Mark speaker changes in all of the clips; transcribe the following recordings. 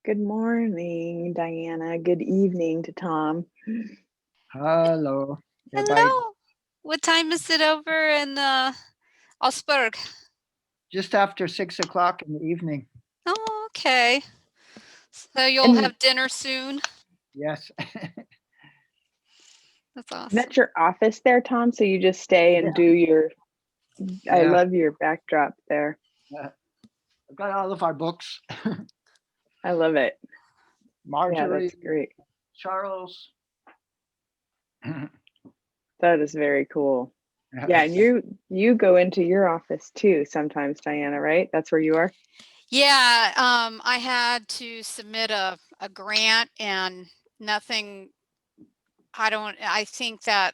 Speaker 1: Good morning, Diana. Good evening to Tom.
Speaker 2: Hello, everybody.
Speaker 3: Hello. What time is it over in Augsburg?
Speaker 2: Just after 6 o'clock in the evening.
Speaker 3: Oh, okay. So you'll
Speaker 1: And
Speaker 3: have dinner soon?
Speaker 2: Yes.
Speaker 3: That's awesome.
Speaker 1: that's your office there, Tom? So you just stay and do your, I
Speaker 2: Yeah.
Speaker 1: love your backdrop there.
Speaker 2: I've got all of our books.
Speaker 1: I love it. Yeah,
Speaker 2: Marjorie,
Speaker 1: that's great.
Speaker 2: Charles.
Speaker 1: That is very cool. Yeah, and you go into your office too sometimes, Diana, right? That's where you are?
Speaker 3: Yeah, I had to submit a grant and nothing. I think that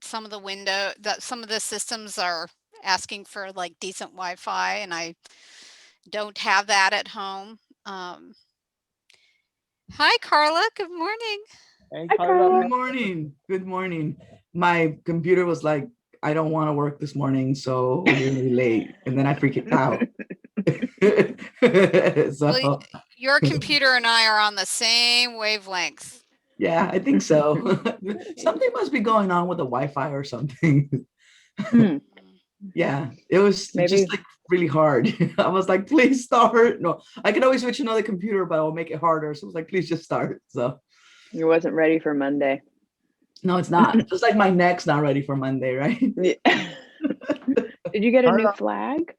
Speaker 3: some of the systems are asking for like decent Wi-Fi, and I don't have that at home. Hi, Karla. Good morning.
Speaker 2: Hey,
Speaker 1: Hi,
Speaker 2: Karla.
Speaker 1: Karla.
Speaker 4: Good morning. Good morning. My computer was like, I don't want to work this morning, so we're really late. And then I freaked out.
Speaker 3: Well,
Speaker 4: So
Speaker 3: your computer and I are on the same wavelength.
Speaker 4: yeah, I think so. Something must be going on with the Wi-Fi or something.
Speaker 1: Hmm,
Speaker 4: Yeah, it was
Speaker 1: maybe
Speaker 4: just like really hard. I was like, please start. No, I can always switch to another computer, but I'll make it harder. So I was like, please just start. So
Speaker 1: you wasn't ready for Monday.
Speaker 4: no, it's not. Just like my neck's not ready for Monday, right?
Speaker 1: Yeah. Did you get a new
Speaker 2: Karla.
Speaker 1: flag?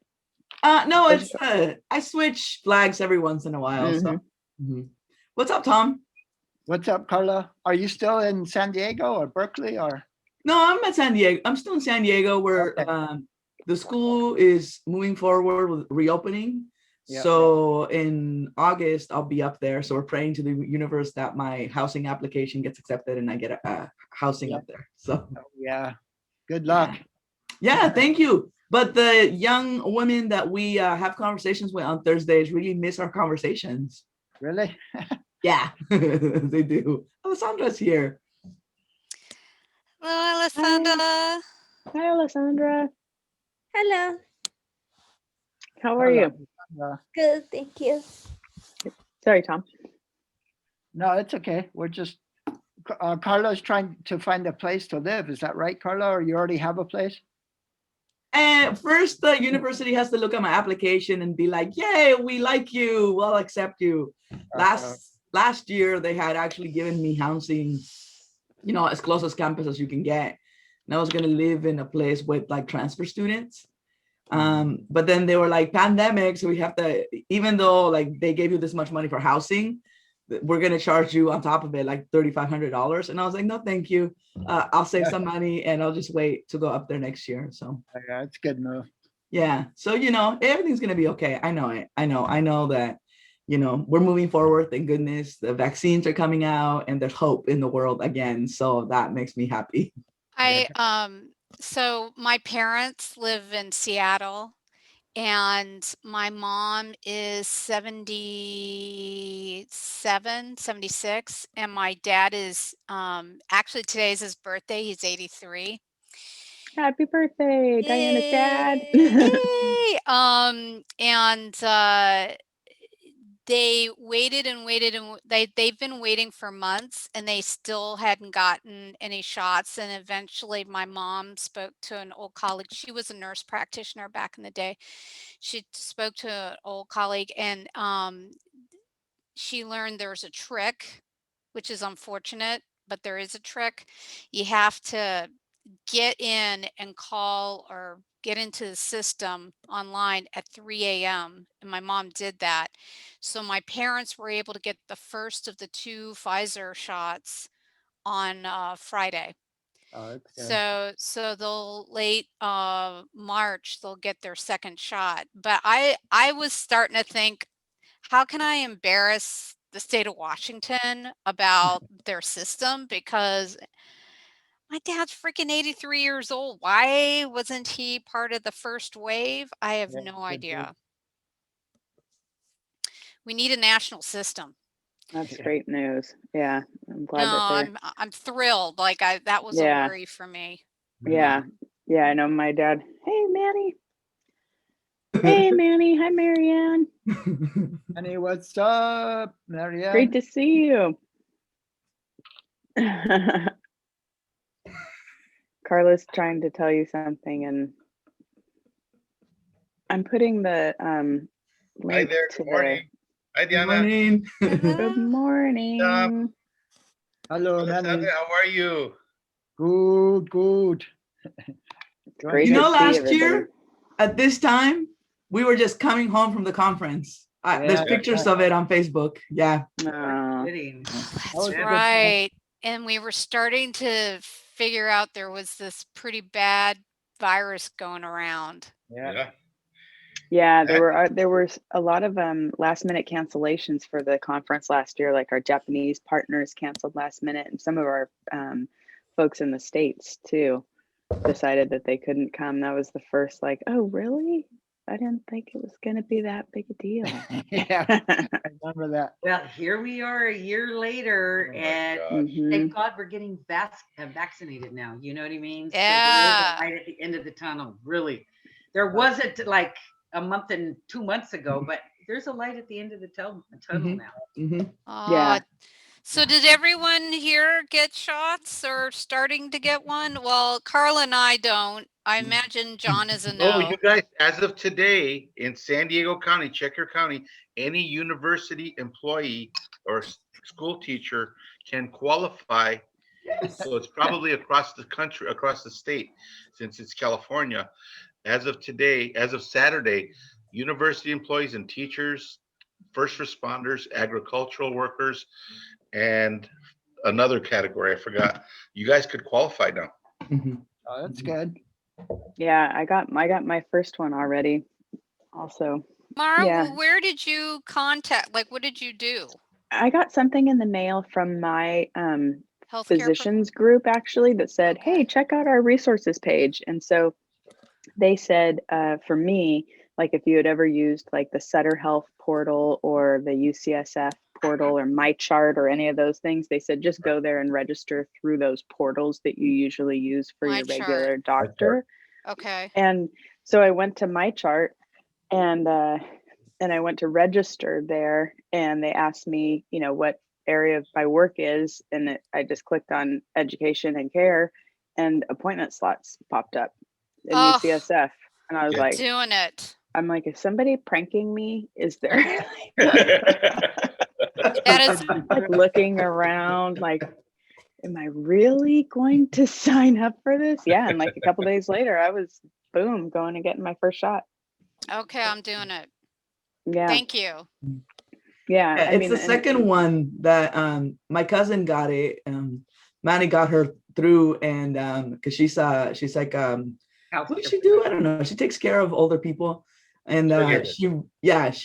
Speaker 4: No,
Speaker 1: Or
Speaker 4: it's I switch flags every once in a while. So,
Speaker 1: Mhm.
Speaker 4: What's up, Tom?
Speaker 2: What's up, Karla? Are you still in San Diego or Berkeley or?
Speaker 4: No, I'm at San Diego. I'm still in San Diego, where
Speaker 2: Okay.
Speaker 4: the school is moving forward with reopening.
Speaker 2: Yeah.
Speaker 4: So in August, I'll be up there. So we're praying to the universe that my housing application gets accepted and I get a housing
Speaker 2: Yeah.
Speaker 4: up there. So
Speaker 2: Yeah. Good luck.
Speaker 4: yeah, thank you. But the young women that we have conversations with on Thursdays really miss our conversations.
Speaker 2: Really?
Speaker 4: Yeah, they do. Alessandra's here.
Speaker 3: Hello, Alessandra.
Speaker 1: Hi, Alessandra.
Speaker 5: Hello.
Speaker 1: How are
Speaker 2: Hello,
Speaker 1: you?
Speaker 2: Alessandra.
Speaker 5: Good, thank you.
Speaker 1: Sorry, Tom.
Speaker 2: No, it's okay. We're just, Karla's trying to find a place to live. Is that right, Karla? Or you already have a place?
Speaker 4: And first, the university has to look at my application and be like, "Yay, we like you. We'll accept you." Last year, they had actually given me housing, as close as campus as you can get. And I was gonna live in a place with like transfer students. But then they were like, pandemic, so we have to, even though like they gave you this much money for housing, we're gonna charge you on top of it like $3,500. And I was like, no, thank you. I'll save some money and I'll just wait to go up there next year. So
Speaker 2: Yeah, it's good move.
Speaker 4: yeah, so everything's gonna be okay. I know it. I know that we're moving forward. Thank goodness the vaccines are coming out and there's hope in the world again. So that makes me happy.
Speaker 3: So my parents live in Seattle, and my mom is 77, 76, and my dad is actually today's his birthday. He's 83.
Speaker 1: Happy birthday, Diana's dad.
Speaker 3: Yay! And they waited and waited, and they've been waiting for months, and they still hadn't gotten any shots. And eventually my mom spoke to an old colleague. She was a nurse practitioner back in the day. She spoke to an old colleague, and she learned there's a trick, which is unfortunate, but there is a trick. You have to get in and call or get into the system online at 3 a.m. And my mom did that. So my parents were able to get the first of the 2 Pfizer shots on Friday.
Speaker 2: Oh, it's good.
Speaker 3: So they'll late March they'll get their second shot. But I was starting to think, how can I embarrass the state of Washington about their system? Because my dad's freaking 83 years old. Why wasn't he part of the first wave? I have
Speaker 2: Yeah,
Speaker 3: no
Speaker 2: good move.
Speaker 3: idea. We need a national system.
Speaker 1: That's
Speaker 2: Yeah.
Speaker 1: great news. Yeah, I'm glad
Speaker 3: No,
Speaker 1: that they're.
Speaker 3: I'm thrilled. Like that was a
Speaker 1: Yeah,
Speaker 3: worry for me.
Speaker 1: yeah, yeah. I know my dad. Hey, Manny. Hey, Manny. Hi, Marianne.
Speaker 2: Manny, what's up, Marianne?
Speaker 1: Great to see you. Carla's trying to tell you something, and I'm putting the link
Speaker 6: Hi there.
Speaker 1: to
Speaker 6: Good morning. Hi,
Speaker 4: Good
Speaker 6: Diana.
Speaker 4: morning.
Speaker 1: Good morning.
Speaker 2: Hello, Manny.
Speaker 6: Alessandra, how are you?
Speaker 2: Good, good.
Speaker 1: It's great
Speaker 4: You
Speaker 1: to
Speaker 4: know,
Speaker 1: see
Speaker 4: last
Speaker 1: everybody.
Speaker 4: year at this time, we were just coming home from the conference. There's
Speaker 2: Yeah.
Speaker 4: pictures of it on Facebook. Yeah.
Speaker 1: Aw.
Speaker 3: That's
Speaker 2: was a good time.
Speaker 3: right. And we were starting to figure out there was this pretty bad virus going around.
Speaker 2: Yeah.
Speaker 1: Yeah, there were a lot of last minute cancellations for the conference last year. Like our Japanese partners canceled last minute, and some of our folks in the States too decided that they couldn't come. That was the first like, oh really? I didn't think it was gonna be that big a deal.
Speaker 2: Yeah, I remember that.
Speaker 7: Well, here we are a year later,
Speaker 6: Oh my
Speaker 7: and
Speaker 6: gosh.
Speaker 1: Mhm.
Speaker 7: thank God we're getting vaccinated now. You know what I mean? So
Speaker 3: Yeah.
Speaker 7: there is a light at the end of the tunnel. Really, there wasn't like a month and 2 months ago, but there's a light at the end of the tunnel now.
Speaker 4: Mhm.
Speaker 1: Yeah.
Speaker 3: So did everyone here get shots or starting to get one? Well, Karla and I don't. I imagine John is a
Speaker 6: Oh,
Speaker 3: no.
Speaker 6: you guys, as of today in San Diego County, check your county, any university employee or school teacher can qualify. So it's probably across the country, across the state, since it's California. As of today, as of Saturday, university employees and teachers, first responders, agricultural workers, and another category I forgot. You guys could qualify now.
Speaker 4: Mhm.
Speaker 2: Oh, that's good.
Speaker 1: Yeah, I got my first one already. Also,
Speaker 3: Mara,
Speaker 1: Yeah.
Speaker 3: where did you contact? Like, what did you do?
Speaker 1: I got something in the mail from my
Speaker 3: Healthcare
Speaker 1: physicians group actually that said,
Speaker 3: Okay.
Speaker 1: hey, check out our resources page. And so they said for me, like if you had ever used like the Sutter Health portal or the UCSF portal or MyChart or any of those things, they said just go there and register through those portals that you usually use for your regular doctor.
Speaker 3: Okay.
Speaker 1: And so I went to MyChart and I went to register there, and they asked me, you know, what area of my work is, and I just clicked on education and care, and appointment slots popped up in
Speaker 3: Oh.
Speaker 1: UCSF, and I was
Speaker 6: Yeah.
Speaker 1: like,
Speaker 3: Doing it.
Speaker 1: I'm like, is somebody pranking me? Is there
Speaker 3: That is
Speaker 1: like looking around, like, am I really going to sign up for this? Yeah, and like a couple days later, I was boom going and getting my first shot.
Speaker 3: okay. I'm doing it.
Speaker 1: Yeah,
Speaker 3: Thank you.
Speaker 1: yeah.
Speaker 4: Yeah,
Speaker 1: I
Speaker 4: it's
Speaker 1: mean,
Speaker 4: the second one that my cousin got it. Manny got her through, and because she's like what does she do? I don't know. She takes care of older people, and she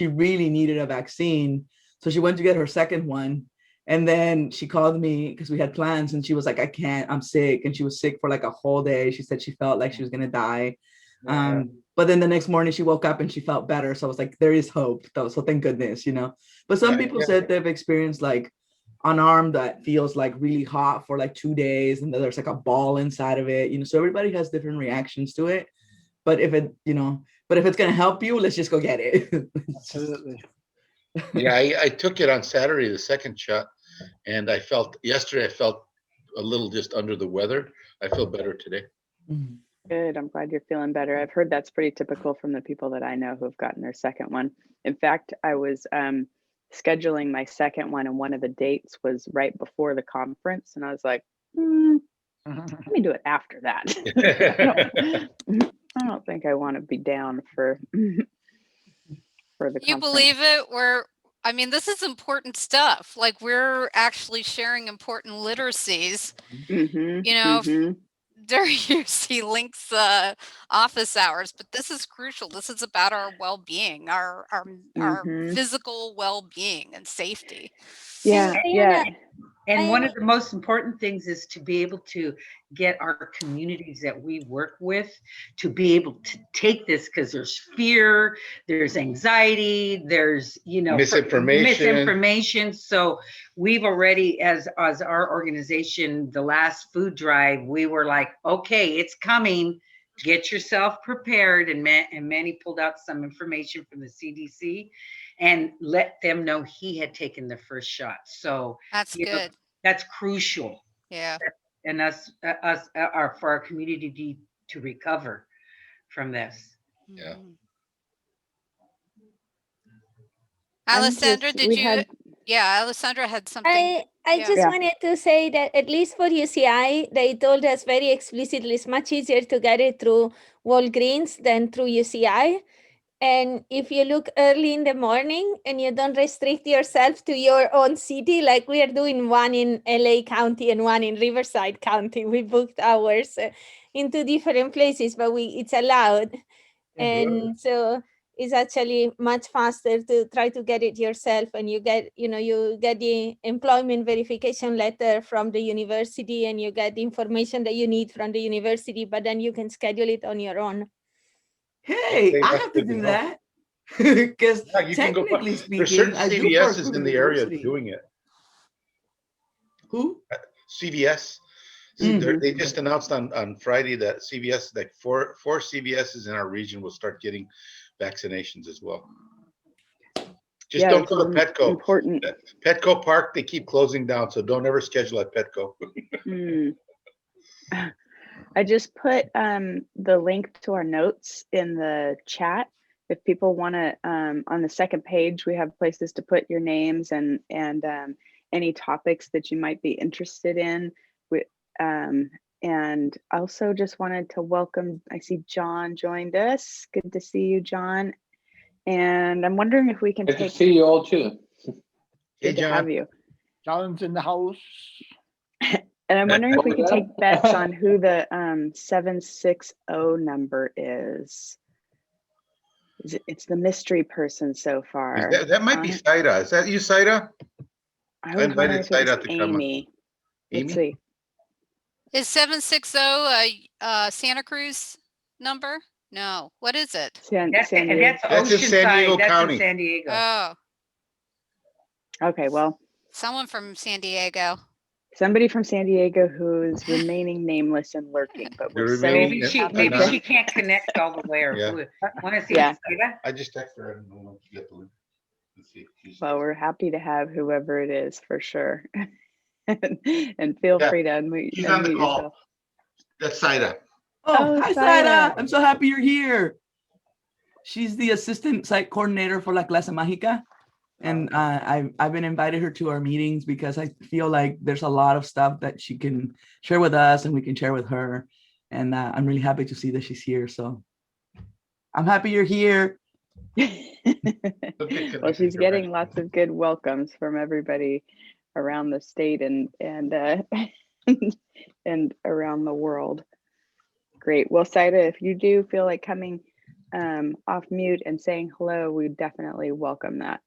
Speaker 4: really needed a vaccine, so she went to get her second one, and then she called me because we had plans, and she was like, I can't, I'm sick, and she was sick for like a whole day. She said she felt like she was gonna die. But then the next morning she woke up and she felt better. So I was like, there is hope though. So thank goodness, you know. But some people said they've experienced like an arm that feels like really hot for like 2 days, and then there's like a ball inside of it, you know. So everybody has different reactions to it. But if it's gonna help you, let's just go get it.
Speaker 2: Absolutely.
Speaker 6: Yeah, I took it on Saturday, the second shot, and yesterday I felt a little just under the weather. I feel better today.
Speaker 1: Good. I'm glad you're feeling better. I've heard that's pretty typical from the people that I know who have gotten their second one. In fact, I was scheduling my second one, and one of the dates was right before the conference, and I was like, let me do it after that. I don't think I want to be down for the
Speaker 3: You
Speaker 1: conference.
Speaker 3: believe it? I mean, this is important stuff. Like we're actually sharing important literacies.
Speaker 1: Mhm,
Speaker 3: You know,
Speaker 1: mhm.
Speaker 3: there you see Link's office hours, but this is crucial. This is about our well-being, our
Speaker 1: Mhm.
Speaker 3: physical well-being and safety.
Speaker 1: Yeah, yeah.
Speaker 7: And one of the most important things is to be able to get our communities that we work with to be able to take this, because there's fear, there's anxiety, there's, you know, misinformation. So we've already, as our organization, the last food drive, we were like, okay, it's coming. get yourself prepared, and Manny pulled out some information from the CDC and let them know he had taken the first shot. So
Speaker 3: That's good.
Speaker 7: that's crucial.
Speaker 3: Yeah.
Speaker 7: And us are for our community to recover from this.
Speaker 6: Yeah.
Speaker 3: Mhm. Alessandra, Alessandra had something.
Speaker 5: I
Speaker 3: Yeah.
Speaker 5: just
Speaker 1: Yeah.
Speaker 5: wanted to say that at least for UCI, they told us very explicitly it's much easier to get it through Walgreens than through UCI. And if you look early in the morning and you don't restrict yourself to your own city, like we are doing one in LA County and one in Riverside County, we booked ours into different places, but it's allowed. And so it's actually much faster to try to get it yourself, and you get the employment verification letter from the university, and you get the information that you need from the university, but then you can schedule it on your own.
Speaker 4: Hey, I
Speaker 6: that's
Speaker 4: have to
Speaker 6: good to
Speaker 4: do
Speaker 6: know.
Speaker 4: that. Because
Speaker 6: Yeah, you can go.
Speaker 4: technically
Speaker 6: There's
Speaker 4: speaking,
Speaker 6: certain
Speaker 4: I do work
Speaker 6: CVSs
Speaker 4: for
Speaker 6: in
Speaker 4: the
Speaker 6: the area
Speaker 4: university.
Speaker 6: doing it.
Speaker 4: Who?
Speaker 6: CVS.
Speaker 1: Mhm.
Speaker 6: They just announced on Friday that CVS, like four CVSs in our region will start getting vaccinations as well. Just
Speaker 1: Yeah,
Speaker 6: don't
Speaker 1: which
Speaker 6: go to
Speaker 1: is
Speaker 6: Petco.
Speaker 1: important.
Speaker 6: Petco Park, they keep closing down, so don't ever schedule at Petco.
Speaker 1: Mm. I just put the link to our notes in the chat. If people want to, on the second page, we have places to put your names and any topics that you might be interested in. And also just wanted to welcome, I see John joined us. Good to see you, John. And I'm wondering if we can
Speaker 8: Good to
Speaker 1: take,
Speaker 8: see you all too.
Speaker 6: Hey,
Speaker 1: good to have
Speaker 6: John.
Speaker 1: you.
Speaker 2: John's in the house.
Speaker 1: And I'm wondering if we can
Speaker 8: Yeah.
Speaker 1: take bets on who the 760 number is. It's the mystery person so far.
Speaker 6: That might be Saida. Is that you, Saida?
Speaker 1: I was wondering if it was
Speaker 6: Saida to come on.
Speaker 1: Amy. Let's
Speaker 6: Amy?
Speaker 1: see.
Speaker 3: Is 760 Santa Cruz number? No. What is it?
Speaker 1: San
Speaker 7: That's
Speaker 1: Diego.
Speaker 6: That's in San Diego
Speaker 7: Oceanside. That's
Speaker 6: County.
Speaker 7: in San Diego.
Speaker 3: Oh,
Speaker 1: Okay, well,
Speaker 3: someone from San Diego.
Speaker 1: somebody from San Diego who's remaining nameless and lurking, but we're
Speaker 6: They're
Speaker 1: so
Speaker 6: remaining-
Speaker 7: Maybe
Speaker 1: happy
Speaker 7: she can't connect all the way. Or
Speaker 6: Yeah.
Speaker 7: want to see
Speaker 1: Yeah.
Speaker 7: Saida?
Speaker 6: I just texted her. I don't know if you get the link. Let's see.
Speaker 1: Well, we're happy to have whoever it is for sure. And feel
Speaker 6: Yeah,
Speaker 1: free to unmute,
Speaker 6: she's on the
Speaker 1: unmute
Speaker 6: call.
Speaker 1: yourself.
Speaker 6: That's Saida.
Speaker 1: Oh,
Speaker 4: Hi,
Speaker 1: Saida.
Speaker 4: Saida. I'm so happy you're here. She's the assistant site coordinator for La Clase Mágica. And I've been invited her to our meetings because I feel like there's a lot of stuff that she can share with us and we can share with her. And I'm really happy to see that she's here. So I'm happy you're here.
Speaker 1: Well, she's getting lots of good welcomes from everybody around the state and and around the world. Great. Well, Saida, if you do feel like coming off mute and saying hello, we definitely welcome that.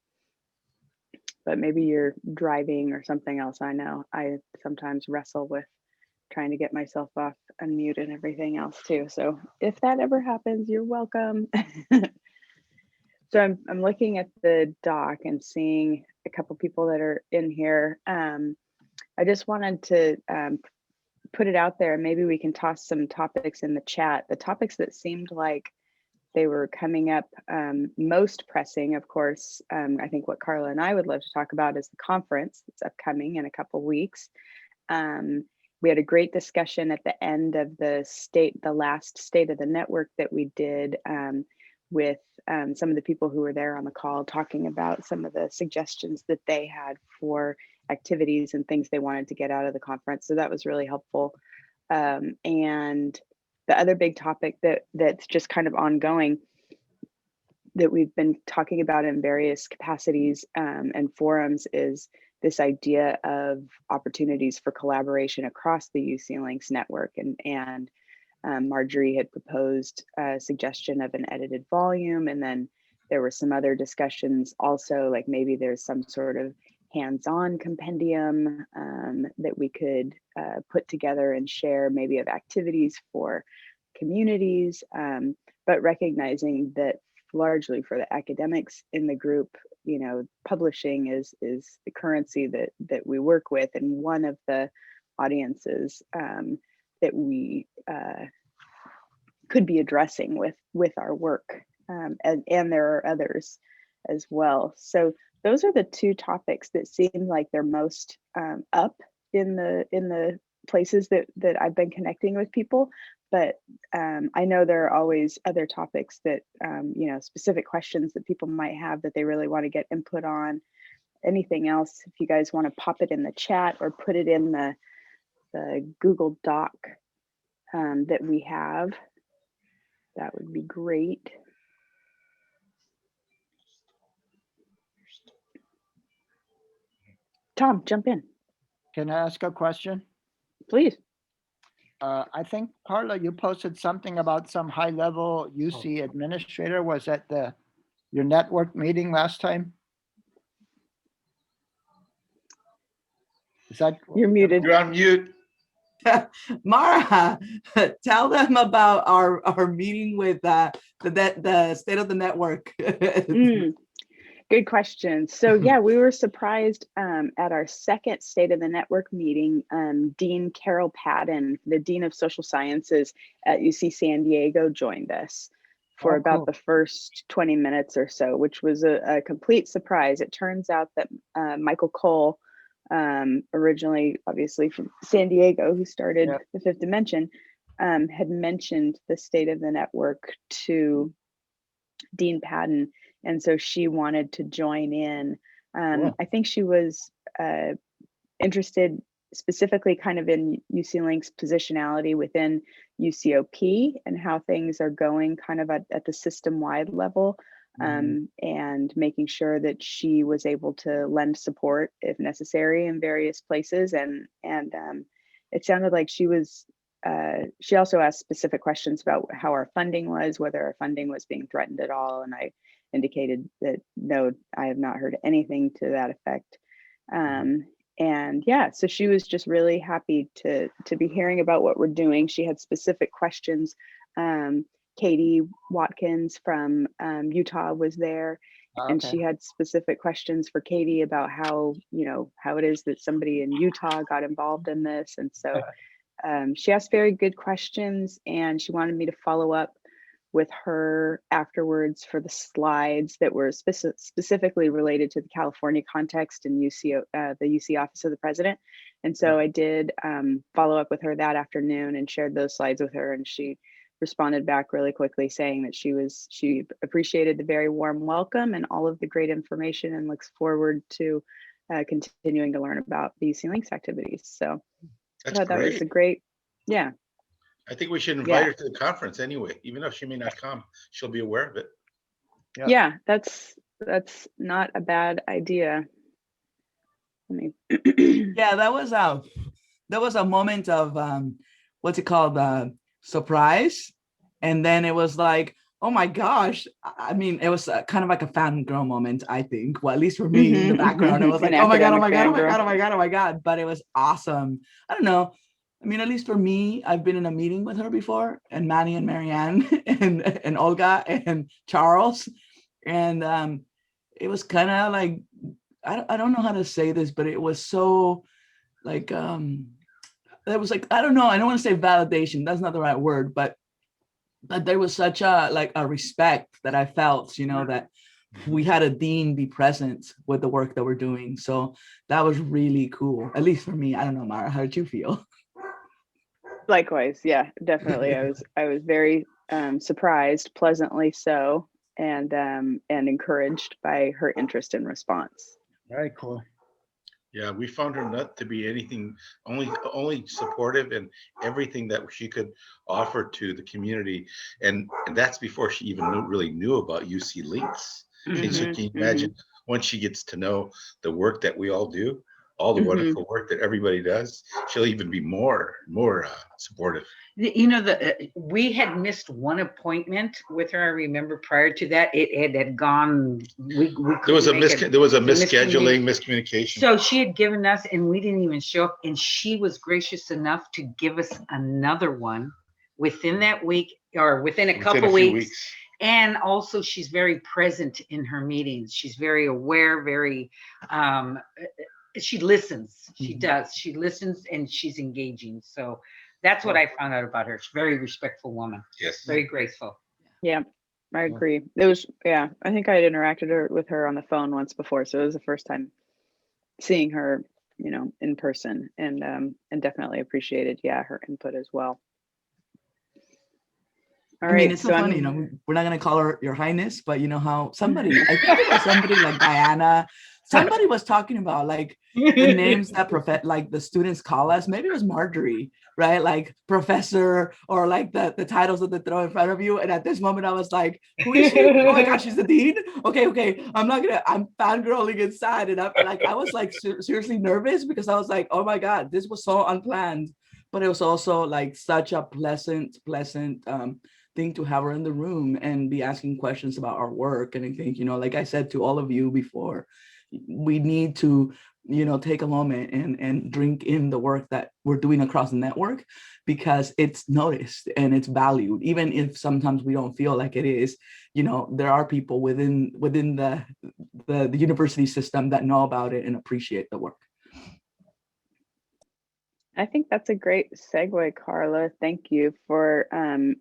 Speaker 1: But maybe you're driving or something else. I know I sometimes wrestle with trying to get myself off unmute and everything else too. So if that ever happens, you're welcome. So I'm looking at the doc and seeing a couple people that are in here. I just wanted to put it out there. Maybe we can toss some topics in the chat. The topics that seemed like they were coming up most pressing, of course, I think what Karla and I would love to talk about is the conference that's upcoming in a couple weeks. We had a great discussion at the end of the last State of the Network that we did with some of the people who were there on the call, talking about some of the suggestions that they had for activities and things they wanted to get out of the conference. So that was really helpful. And the other big topic that's just kind of ongoing that we've been talking about in various capacities and forums is this idea of opportunities for collaboration across the UC Links network. And Marjorie had proposed a suggestion of an edited volume. And then there were some other discussions also, like maybe there's some sort of hands-on compendium that we could put together and share, maybe of activities for communities, but recognizing that largely for the academics in the group, you know, publishing is the currency that we work with, and one of the audiences that we could be addressing with our work. And there are others as well. So those are the two topics that seem like they're most up in the places that I've been connecting with people. But I know there are always other topics that, specific questions that people might have that they really want to get input on. Anything else, if you guys want to pop it in the chat or put it in the Google Doc that we have, that would be great. Tom, jump in,
Speaker 2: Can I ask a question?
Speaker 1: please.
Speaker 2: I think, Karla, you posted something about some high-level UC administrator. Was at your network meeting last time? Is that?
Speaker 1: You're muted.
Speaker 6: You're on mute.
Speaker 4: Mara, tell them about our meeting with the state of the network.
Speaker 1: Good question. So yeah, we were surprised at our second State of the Network meeting. Dean Carol Patton, the Dean of Social Sciences at UC San Diego, joined us for about the first 20 minutes or so, which was a complete surprise. It turns out that Michael Cole, originally obviously from San Diego, who started the Fifth Dimension, had mentioned the State of the Network to Dean Patton. And so she wanted to join in. I think she was interested specifically kind of in UC Link's positionality within UCOP and how things are going kind of at the system-wide level, and making sure that she was able to lend support if necessary in various places. And it sounded like she was, she also asked specific questions about how our funding was, whether our funding was being threatened at all. And I indicated that no, I have not heard anything to that effect. And yeah, so she was just really happy to be hearing about what we're doing. She had specific questions. Katie Watkins from Utah was there, and she had specific questions for Katie about how it is that somebody in Utah got involved in this. And so she asked very good questions, and she wanted me to follow up with her afterwards for the slides that were specifically related to the California context and the UC Office of the President. And so I did follow up with her that afternoon and shared those slides with her, and she responded back really quickly saying that she appreciated the very warm welcome and all of the great information and looks forward to continuing to learn about the UC Links activities. So I thought that was a great,
Speaker 6: I think we should invite her to the conference anyway, even if she may not come, she'll be aware of it.
Speaker 1: Yeah, that's not a bad idea.
Speaker 4: Yeah, that was a moment of what's it called, surprise, and then it was like, oh my gosh. I mean, it was kind of like a fangirl moment, I think. Well, at least for me in the background, it was like, oh my god, oh my god, oh my god, oh my god, oh my god. But it was awesome. I don't know. I mean, at least for me, I've been in a meeting with her before, and Manny and Marianne and Olga and Charles. And it was kind of like, I don't know how to say this, but it was so like, it was like, I don't know. I don't want to say validation. That's not the right word, but there was such a respect that I felt, that we had a dean be present with the work that we're doing. So that was really cool, at least for me. I don't know, Mara, how did you feel?
Speaker 1: Likewise, yeah, definitely. I was very surprised, pleasantly so, and encouraged by her interest and response.
Speaker 2: Very cool.
Speaker 6: Yeah, we found her not to be anything, only supportive and everything that she could offer to the community, and that's before she even really knew about UC Links. And so can you imagine once she gets to know the work that we all do, all the wonderful work that everybody does, she'll even be more supportive.
Speaker 7: We had missed one appointment with her. I remember prior to that, it had gone. There was a
Speaker 6: misscheduling, miscommunication.
Speaker 7: So she had given us, and we didn't even show up. And she was gracious enough to give us another one within that week or within a couple weeks. And also, she's very present in her meetings. She's very aware, very. She listens. She does. She listens, and she's engaging. So That's what I found out about her. She's a very respectful woman,
Speaker 6: Yes.
Speaker 7: very graceful.
Speaker 1: Yeah, I agree. It was, yeah, I think I had interacted with her on the phone once before, so it was the first time seeing her, you know, in person, and definitely appreciated, yeah, her input as well. All
Speaker 4: I mean,
Speaker 1: right,
Speaker 4: it's so
Speaker 1: so
Speaker 4: funny, you know, we're not gonna call her Your Highness, but you know how somebody, I think it was somebody like Diana, somebody was talking about like the names that like the students call us. Maybe it was Marjorie, right? Like professor, or like the titles that they throw in front of you. And at this moment, I was like, who is she? Oh my gosh, she's the dean. Okay. I'm fangirling inside, and I was like seriously nervous, because I was like, oh my God, this was so unplanned, but it was also like such a pleasant thing to have her in the room and be asking questions about our work. And I think, you know, like I said to all of you before, we need to, you know, take a moment and drink in the work that we're doing across the network, because it's noticed and it's valued, even if sometimes we don't feel like it is. You know, there are people within the university system that know about it and appreciate the work.
Speaker 1: I think that's a great segue, Karla. Thank you for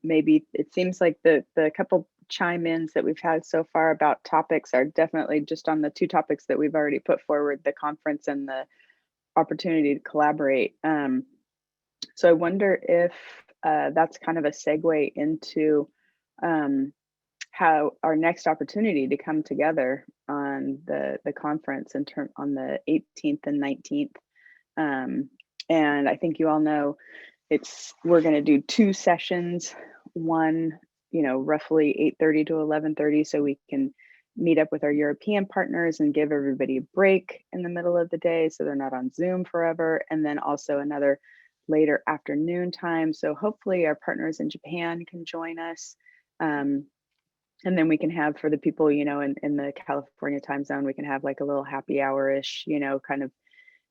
Speaker 1: maybe, it seems like the couple chime-ins that we've had so far about topics are definitely just on the two topics that we've already put forward, the conference and the opportunity to collaborate. So I wonder if that's kind of a segue into how our next opportunity to come together on the conference on the 18th and 19th. And I think you all know we're going to do two sessions, one, you know, roughly 8:30 to 11:30, so we can meet up with our European partners and give everybody a break in the middle of the day so they're not on Zoom forever. And then also another later afternoon time. So hopefully our partners in Japan can join us. And then we can have, for the people, you know, in the California time zone, we can have like a little happy hour-ish, you know, kind of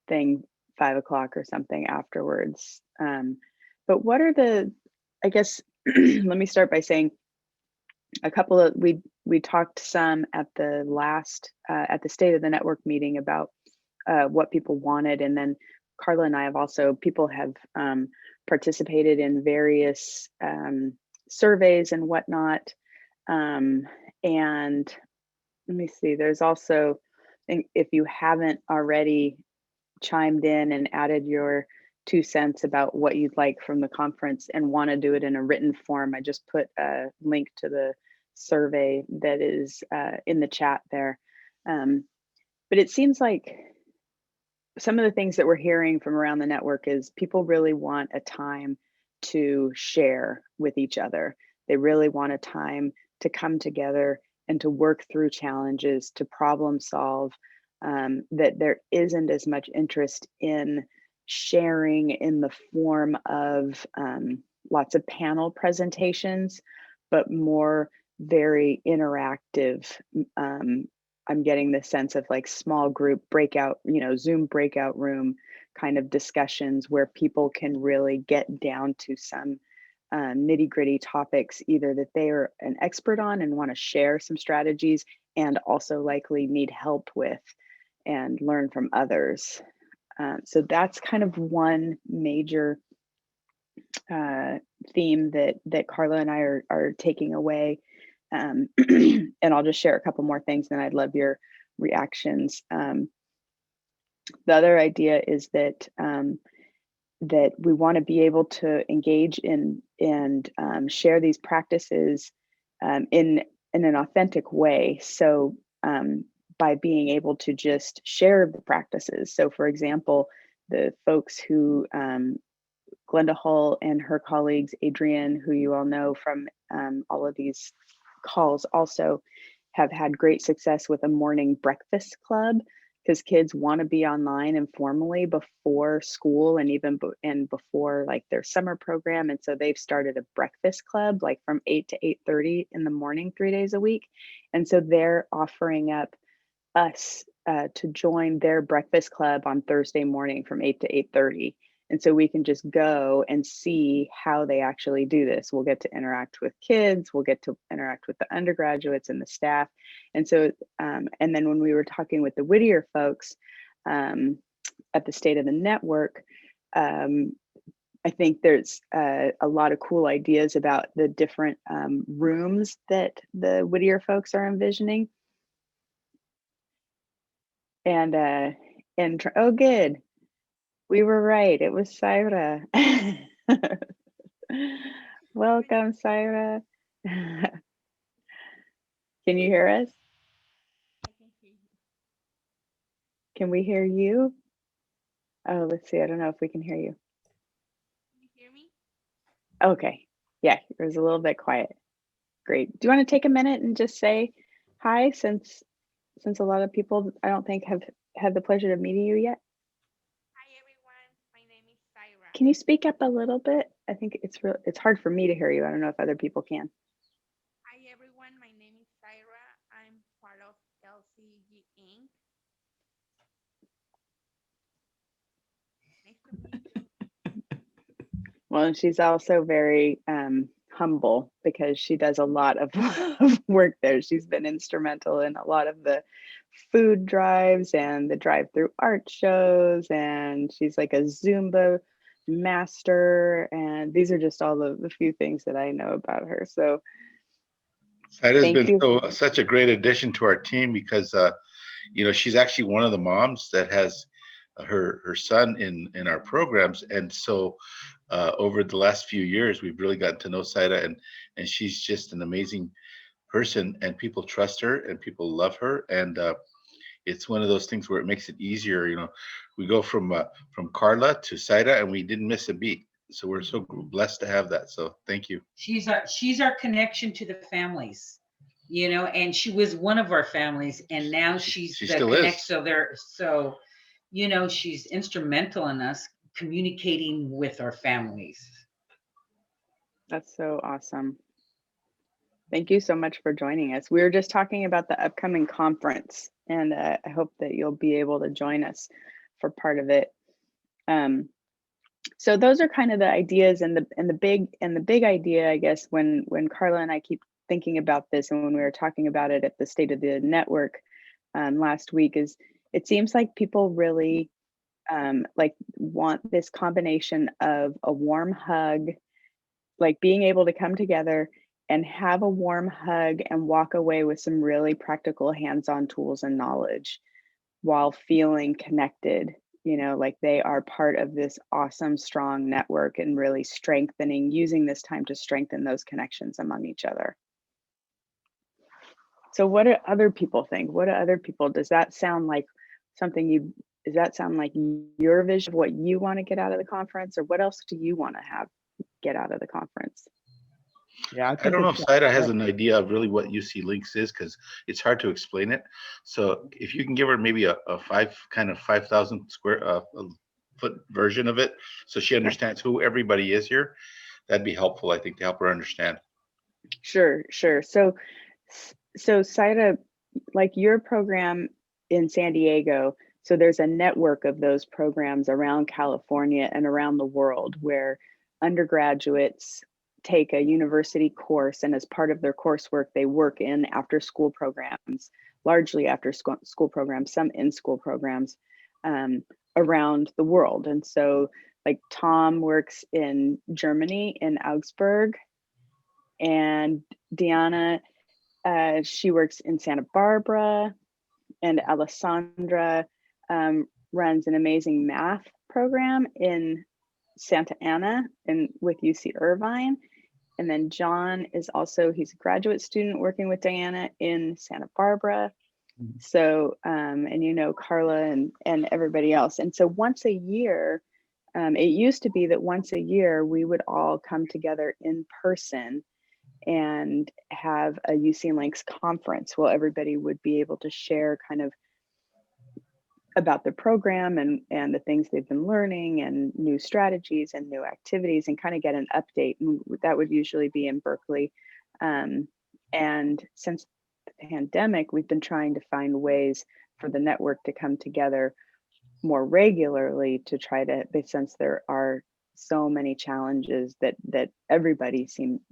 Speaker 1: thing, 5 o'clock or something afterwards. But what are I guess, let me start by saying a couple of, we talked some at the last, at the State of the Network meeting about what people wanted. And then Karla and I have also, people have participated in various surveys and whatnot. And let me see, there's also, if you haven't already chimed in and added your 2 cents about what you'd like from the conference and want to do it in a written form, I just put a link to the survey that is in the chat there. But it seems like some of the things that we're hearing from around the network is people really want a time to share with each other. They really want a time to come together and to work through challenges, to problem solve, that there isn't as much interest in sharing in the form of lots of panel presentations, but more very interactive. I'm getting the sense of like small group breakout, you know, Zoom breakout room kind of discussions where people can really get down to some nitty gritty topics, either that they are an expert on and want to share some strategies and also likely need help with and learn from others. So that's kind of one major theme that Karla and I are taking away. And I'll just share a couple more things, and I'd love your reactions. The other idea is that that we want to be able to engage in and share these practices in an authentic way. So by being able to just share the practices. So for example, the folks who Glenda Hull and her colleagues, Adrienne, who you all know from all of these calls, also have had great success with a morning breakfast club, because kids want to be online informally before school and even before like their summer program. And so they've started a breakfast club like from 8 to 8:30 in the morning, 3 days a week. And so they're offering up us to join their breakfast club on Thursday morning from 8 to 8:30. And so we can just go and see how they actually do this. We'll get to interact with kids, we'll get to interact with the undergraduates and the staff. And so, and then when we were talking with the Whittier folks at the State of the Network, I I think there's a lot of cool ideas about the different rooms that the Whittier folks are envisioning. And oh, good. We were right. It was Syra. Welcome, Syra. Can you hear us? Can we hear you? Oh, let's see. I don't know if we can hear you.
Speaker 8: Can you hear me?
Speaker 1: Okay. Yeah, it was a little bit quiet. Great. Do you want to take a minute and just say hi, since a lot of people I don't think have had the pleasure of meeting you yet?
Speaker 8: Hi everyone, my name is Syra.
Speaker 1: Can you speak up a little bit? I think it's hard for me to hear you. I don't know if other people can.
Speaker 8: Hi everyone, my name is Syra. I'm part of LCG Inc. Nice to meet you.
Speaker 1: Well, and she's also very humble because she does a lot of of work there. She's been instrumental in a lot of the food drives and the drive-through art shows, and she's like a Zumba master. And these are just all the few things that I know about her. So
Speaker 6: That has
Speaker 1: thank
Speaker 6: been
Speaker 1: you.
Speaker 6: such a great addition to our team because you know, she's actually one of the moms that has her son in our programs, and so over the last few years, we've really gotten to know Saida, and she's just an amazing person, and people trust her and people love her, and it's one of those things where it makes it easier. You know, we go from Karla to Saida, and we didn't miss a beat. So we're so blessed to have that. So thank you.
Speaker 7: She's our connection to the families, you know, and she was one of our families, and now she's
Speaker 6: She
Speaker 7: the
Speaker 6: still
Speaker 7: connect.
Speaker 6: is.
Speaker 7: So you know, she's instrumental in us communicating with our families.
Speaker 1: That's so awesome. Thank you so much for joining us. We were just talking about the upcoming conference, and I hope that you'll be able to join us for part of it. So those are kind of the ideas, and the big idea, I guess, when Karla and I keep thinking about this, and when we were talking about it at the State of the Network last week, is it seems like people really like want this combination of a warm hug, like being able to come together and have a warm hug and walk away with some really practical hands-on tools and knowledge while feeling connected, you know, like they are part of this awesome, strong network, and really using this time to strengthen those connections among each other. So what do other people think? Does that sound like does that sound like your vision of what you want to get out of the conference, or what else do you want to get out of the conference?
Speaker 2: Yeah,
Speaker 6: I don't know if Saida has an idea of really what UC Links is, because it's hard to explain it. So if you can give her maybe a 5,000 square foot version of it, so she understands who everybody is here, that'd be helpful, I think, to help her understand.
Speaker 1: Sure. So Saida, like your program in San Diego, so there's a network of those programs around California and around the world where undergraduates take a university course, and as part of their coursework, they work in after school programs, largely after school programs, some in school programs around the world. And so like Tom works in Germany, in Augsburg, and Diana, she works in Santa Barbara, and Alessandra runs an amazing math program in Santa Ana and with UC Irvine. And then John is he's a graduate student working with Diana in Santa Barbara. So, and you know, Karla and everybody else. And so once a year, it used to be that once a year we would all come together in person and have a UC Links conference. Well, everybody would be able to share kind of about the program and the things they've been learning and new strategies and new activities, and kind of get an update. And that would usually be in Berkeley. And since the pandemic, we've been trying to find ways for the network to come together more regularly to try to, since there are so many challenges that everybody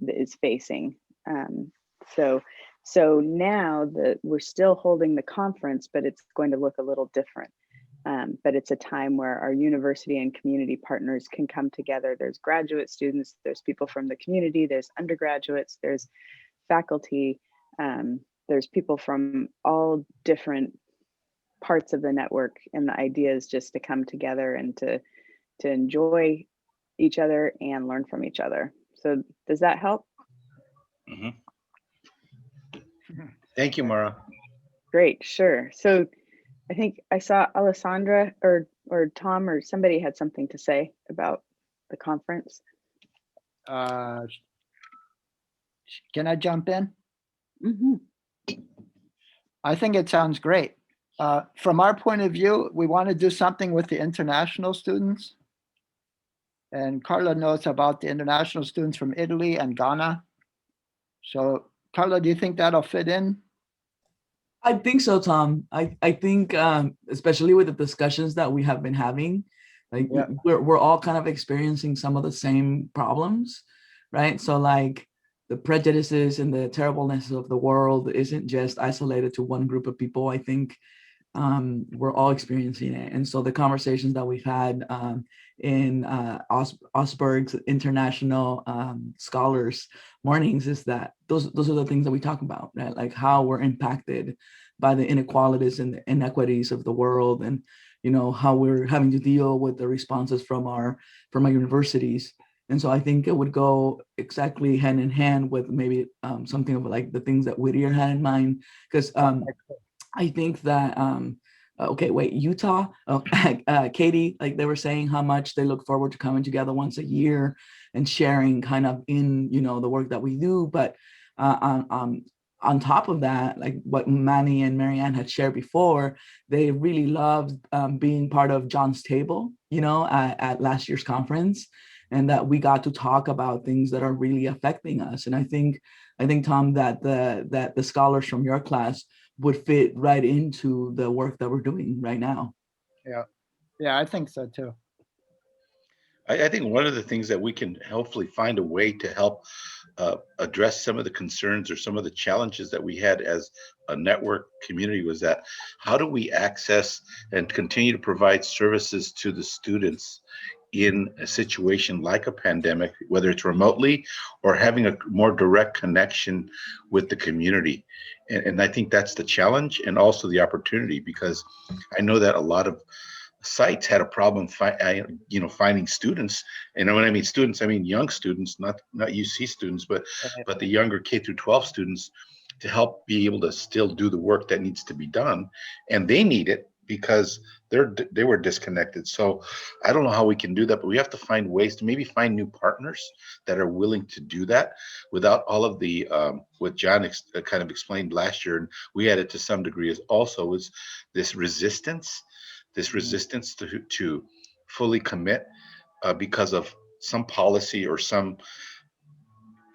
Speaker 1: is facing. So now that we're still holding the conference, but it's going to look a little different. But it's a time where our university and community partners can come together. There's graduate students, there's people from the community, there's undergraduates, there's faculty, there's people from all different parts of the network. And the idea is just to come together and to enjoy each other and learn from each other. So does that help?
Speaker 6: Mhm. Thank you, Mara.
Speaker 1: Great, sure. So I think I saw Alessandra or Tom or somebody had something to say about the conference.
Speaker 2: Can I jump in?
Speaker 1: Mhm.
Speaker 2: I think it sounds great. From our point of view, we want to do something with the international students. And Karla knows about the international students from Italy and Ghana. So Karla, do you think that'll fit in?
Speaker 4: I think so, Tom. I think especially with the discussions that we have been having, like
Speaker 2: Yeah.
Speaker 4: we're all kind of experiencing some of the same problems, right? So like the prejudices and the terribleness of the world isn't just isolated to one group of people. I think we're all experiencing it. And so the conversations that we've had in Osberg's International Scholars Mornings is that those are the things that we talk about, right? Like how we're impacted by the inequalities and the inequities of the world, and you know how we're having to deal with the responses from our universities. And so I think it would go exactly hand in hand with maybe something of like the things that Whittier had in mind, because I think that okay, wait, Utah, Katie, like they were saying how much they look forward to coming together once a year and sharing kind of in, you know, the work that we do. But on top of that, like what Manny and Marianne had shared before, they really loved being part of John's table, you know, at last year's conference, and that we got to talk about things that are really affecting us. And I think, Tom, that the scholars from your class would fit right into the work that we're doing right now.
Speaker 2: Yeah, I think so too.
Speaker 6: I think one of the things that we can hopefully find a way to help address some of the concerns or some of the challenges that we had as a network community was that how do we access and continue to provide services to the students in a situation like a pandemic, whether it's remotely or having a more direct connection with the community. And I think that's the challenge and also the opportunity, because I know that a lot of sites had a problem finding students. And when I mean students, I mean young students, not UC students, but the younger K through 12 students, to help be able to still do the work that needs to be done. And they need it because they were disconnected. So I don't know how we can do that, but we have to find ways to maybe find new partners that are willing to do that without all of the what John kind of explained last year, and we had it to some degree, is also is this resistance to fully commit because of some policy or some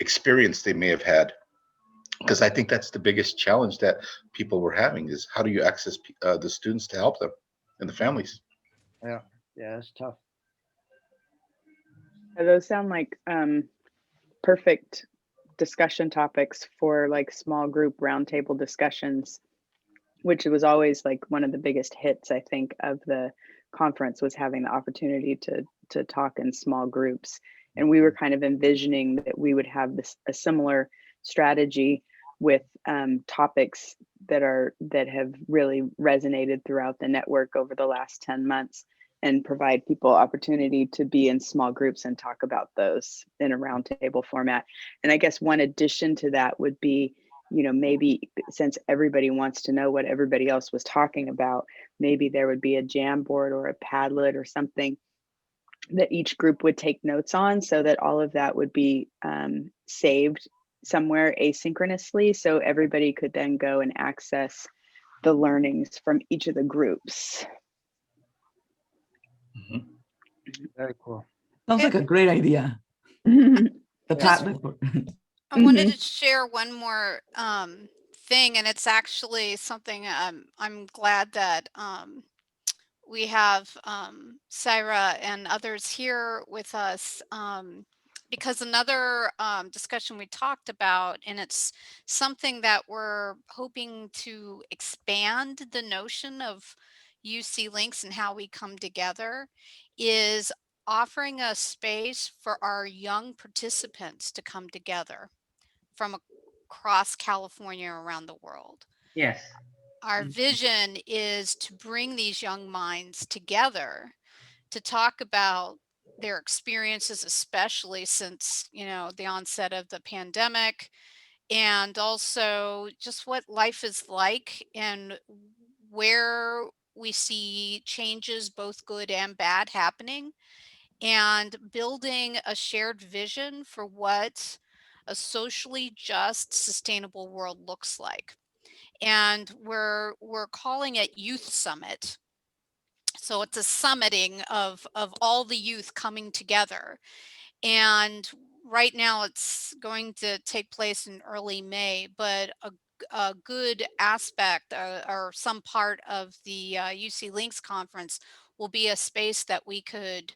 Speaker 6: experience they may have had. Because I think that's the biggest challenge that people were having, is how do you access the students to help them and the families?
Speaker 2: Yeah, it's tough.
Speaker 1: Those sound like perfect discussion topics for like small group roundtable discussions, which was always like one of the biggest hits, I think, of the conference, was having the opportunity to talk in small groups. And we were kind of envisioning that we would have a similar strategy with topics that have really resonated throughout the network over the last 10 months, and provide people opportunity to be in small groups and talk about those in a roundtable format. And I guess one addition to that would be, you know, maybe since everybody wants to know what everybody else was talking about, maybe there would be a Jamboard or a Padlet or something that each group would take notes on, so that all of that would be saved somewhere asynchronously, so everybody could then go and access the learnings from each of the groups.
Speaker 6: Mm-hmm.
Speaker 2: Very cool.
Speaker 4: Sounds like a great idea.
Speaker 1: Mm-hmm.
Speaker 4: The
Speaker 3: Yes.
Speaker 4: Padlet.
Speaker 3: I wanted to share one more thing, and it's actually something I'm glad that we have Syra and others here with us, because another discussion we talked about, and it's something that we're hoping to expand the notion of, UC Links and how we come together is offering a space for our young participants to come together from across California around the world.
Speaker 7: Yes.
Speaker 3: Our vision is to bring these young minds together to talk about their experiences, especially since, the onset of the pandemic, and also just what life is like and where we see changes, both good and bad, happening, and building a shared vision for what a socially just, sustainable world looks like. And we're calling it Youth Summit. So it's a summiting of all the youth coming together. And right now it's going to take place in early May, but a good aspect or some part of the UC Links conference will be a space that we could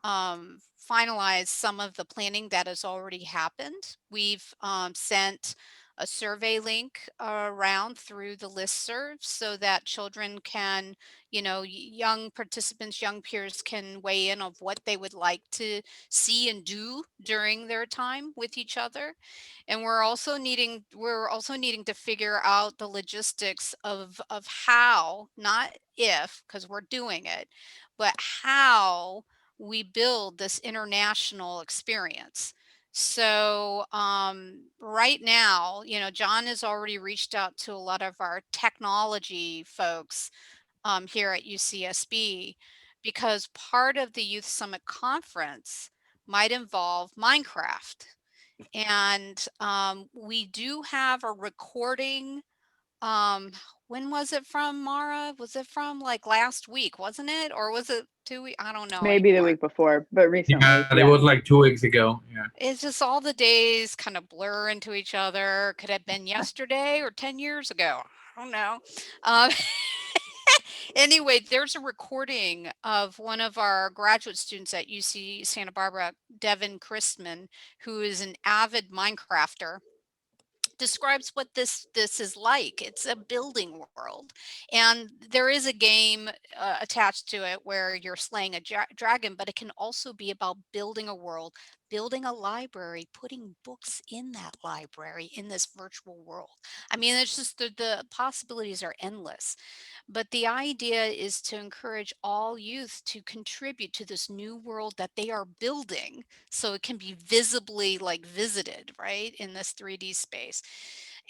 Speaker 3: finalize some of the planning that has already happened. We've sent a survey link around through the listserv so that children can, young participants, young peers can weigh in of what they would like to see and do during their time with each other. And we're also needing to figure out the logistics of how, not if, because we're doing it, but how we build this international experience. So right now, John has already reached out to a lot of our technology folks here at UCSB, because part of the Youth Summit conference might involve Minecraft. And we do have a recording. When was it from, Mara? Was it from like last week, wasn't it? Or was it 2 weeks? I don't know
Speaker 1: Maybe the
Speaker 3: anymore.
Speaker 1: week before, but recently.
Speaker 9: Yeah, it was like 2 weeks ago. Yeah.
Speaker 3: It's just all the days kind of blur into each other. Could have been yesterday or 10 years ago. I don't know. Um, Anyway, there's a recording of one of our graduate students at UC Santa Barbara, Devin Christman, who is an avid Minecrafter, describes what this is like. It's a building world, and there is a game attached to it where you're slaying a dragon, but it can also be about building a world, building a library, putting books in that library in this virtual world. I mean, it's just the possibilities are endless. But the idea is to encourage all youth to contribute to this new world that they are building, so it can be visibly like visited, right, in this 3D space.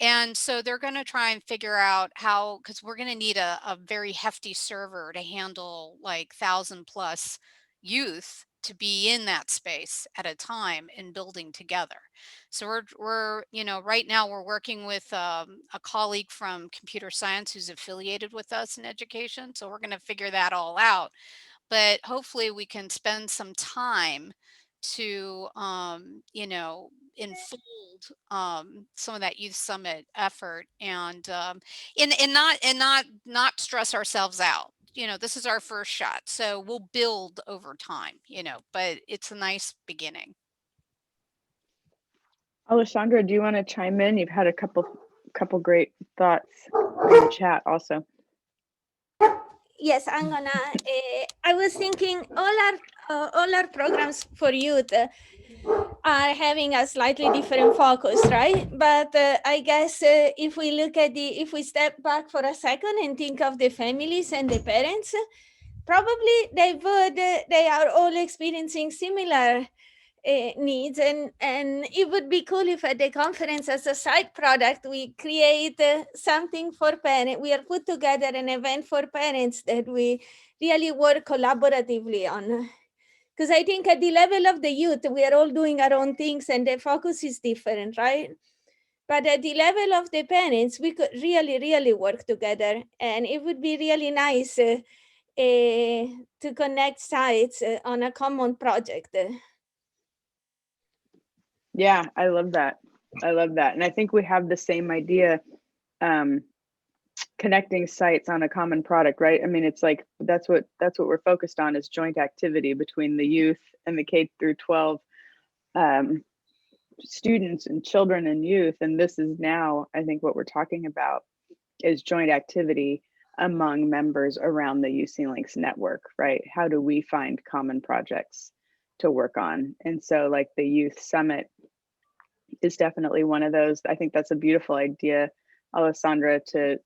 Speaker 3: And so they're going to try and figure out how, because we're going to need a very hefty server to handle like 1,000+ youth to be in that space at a time and building together. So we're right now we're working with a colleague from computer science who's affiliated with us in education. So we're going to figure that all out. But hopefully we can spend some time to enfold some of that youth summit effort, and not stress ourselves out. This is our first shot, so we'll build over time, but it's a nice beginning.
Speaker 1: Alessandra, do you want to chime in? You've had a couple great thoughts in the chat also.
Speaker 5: Yes, I'm gonna. I was thinking all our programs for youth are having a slightly different focus, right? But I guess if we step back for a second and think of the families and the parents, probably they are all experiencing similar needs, and it would be cool if at the conference, as a side product, we create something for parents. We are put together an event for parents that we really work collaboratively on, because I think at the level of the youth, we are all doing our own things and the focus is different, right? But at the level of the parents, we could really work together, and it would be really nice to connect sites on a common project.
Speaker 1: Yeah, I love that. And I think we have the same idea, connecting sites on a common product, right? I mean, it's like, that's what we're focused on, is joint activity between the youth and the K through 12 students and children and youth. And this is now, I think what we're talking about is joint activity among members around the UC Links network, right? How do we find common projects to work on? And so like the youth summit is definitely one of those. I think that's a beautiful idea, Alessandra, to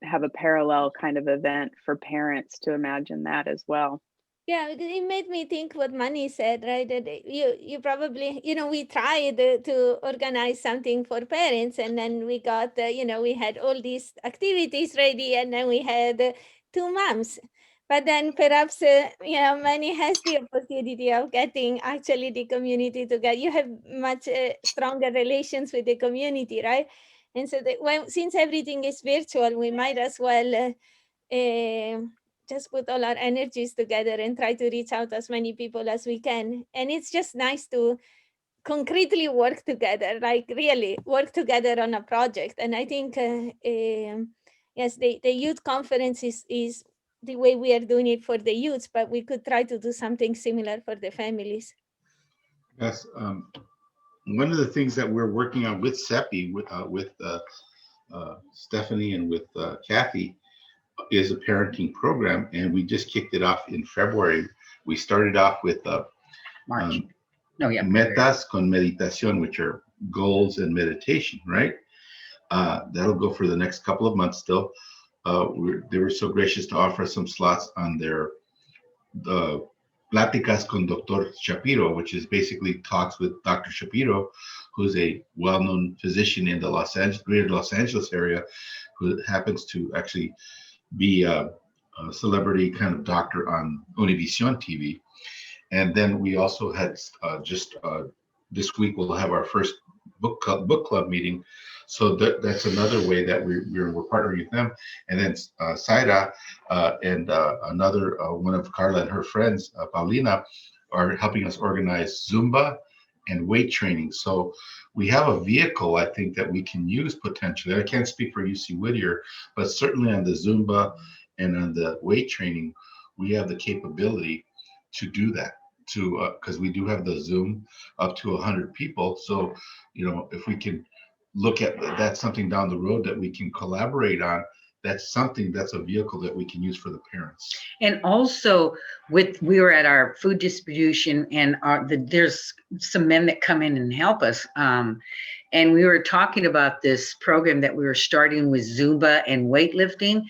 Speaker 1: have a parallel kind of event for parents to imagine that as well.
Speaker 5: Yeah, it made me think what Manny said, right? That you probably, we tried to organize something for parents, and then we got, we had all these activities ready, and then we had 2 moms. But then perhaps, Manny has the opportunity of getting actually the community together. You have much stronger relations with the community, right? And so since everything is virtual, we might as well just put all our energies together and try to reach out as many people as we can. And it's just nice to concretely work together, like really work together on a project. And I think, yes, the youth conference is the way we are doing it for the youths, but we could try to do something similar for the families.
Speaker 6: Yes. One of the things that we're working on with CEPI, with Stephanie and with Kathy, is a parenting program, and we just kicked it off in February. We started off with
Speaker 7: March.
Speaker 6: metas con meditación, which are goals and meditation, right? That'll go for the next couple of months still. They were so gracious to offer some slots on their Pláticas con Dr. Shapiro, which is basically talks with Dr. Shapiro, who's a well-known physician in the greater Los Angeles area, who happens to actually be a celebrity kind of doctor on Univision TV. And then we also had just this week we'll have our first book club meeting. So that's another way that we're partnering with them. And then Saira and another one of Karla and her friends, Paulina, are helping us organize Zumba and weight training. So we have a vehicle, I think, that we can use potentially. I can't speak for UC Whittier, but certainly on the Zumba and on the weight training, we have the capability to do that. Because we do have the Zoom up to 100 people. So, if we can look at that's something down the road that we can collaborate on, that's a vehicle that we can use for the parents.
Speaker 7: And also we were at our food distribution, and there's some men that come in and help us. And we were talking about this program that we were starting with Zumba and weightlifting,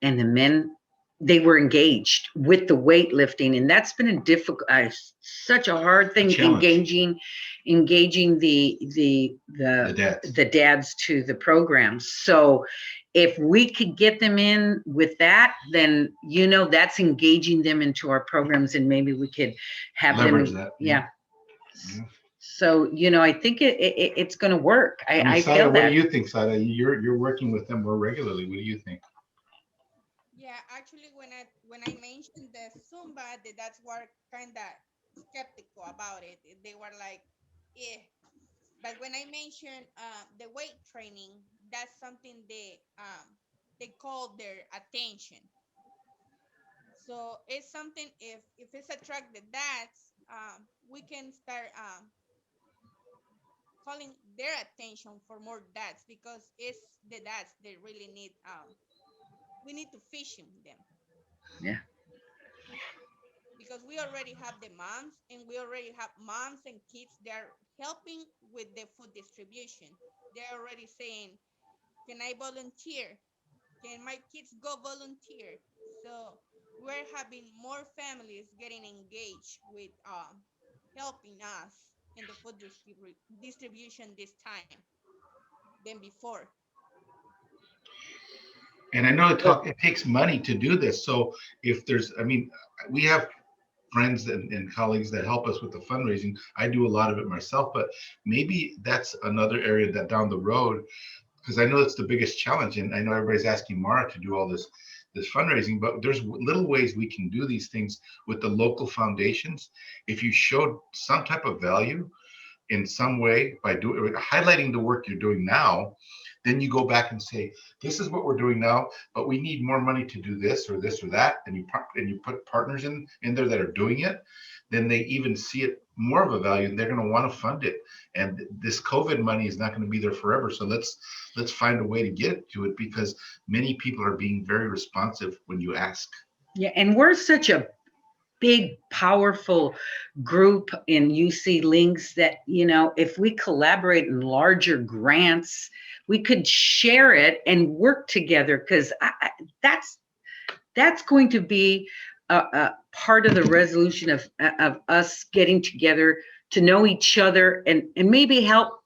Speaker 7: and the men, they were engaged with the weightlifting, and that's been such a hard thing, engaging the dads to the programs. So if we could get them in with that, then that's engaging them into our programs, and maybe we could have
Speaker 6: leverage
Speaker 7: them.
Speaker 6: That.
Speaker 7: Yeah. So I think it's going to work. I feel
Speaker 6: Sada,
Speaker 7: that.
Speaker 6: what do you think, Sada? You're working with them more regularly. What do you think?
Speaker 8: Yeah, actually, when I mentioned the Zumba, the dads were kind of skeptical about it. They were like, "Eh." But when I mentioned the weight training, that's something they call their attention. So it's something, if it's attract the dads, we can start calling their attention for more dads, because it's the dads they really need. We need to fish them.
Speaker 7: Yeah.
Speaker 8: Because we already have the moms, and we already have moms and kids. They're helping with the food distribution. They're already saying, "Can I volunteer? Can my kids go volunteer?" So we're having more families getting engaged with helping us in the food distribution this time than before.
Speaker 6: And I know it takes money to do this. So if we have friends and colleagues that help us with the fundraising. I do a lot of it myself, but maybe that's another area that down the road, because I know it's the biggest challenge, and I know everybody's asking Mara to do all this fundraising, but there's little ways we can do these things with the local foundations. If you showed some type of value in some way by highlighting the work you're doing now, Then you go back and say, this is what we're doing now, but we need more money to do this or that, and you put partners in there that are doing it. Then they even see it more of a value, and they're going to want to fund it. And this COVID money is not going to be there forever. So let's find a way to get to it, because many people are being very responsive when you ask.
Speaker 7: Yeah, and we're such a big, powerful group in UC Links that, you know, if we collaborate in larger grants, we could share it and work together, because that's going to be a part of the resolution of us getting together to know each other, and maybe help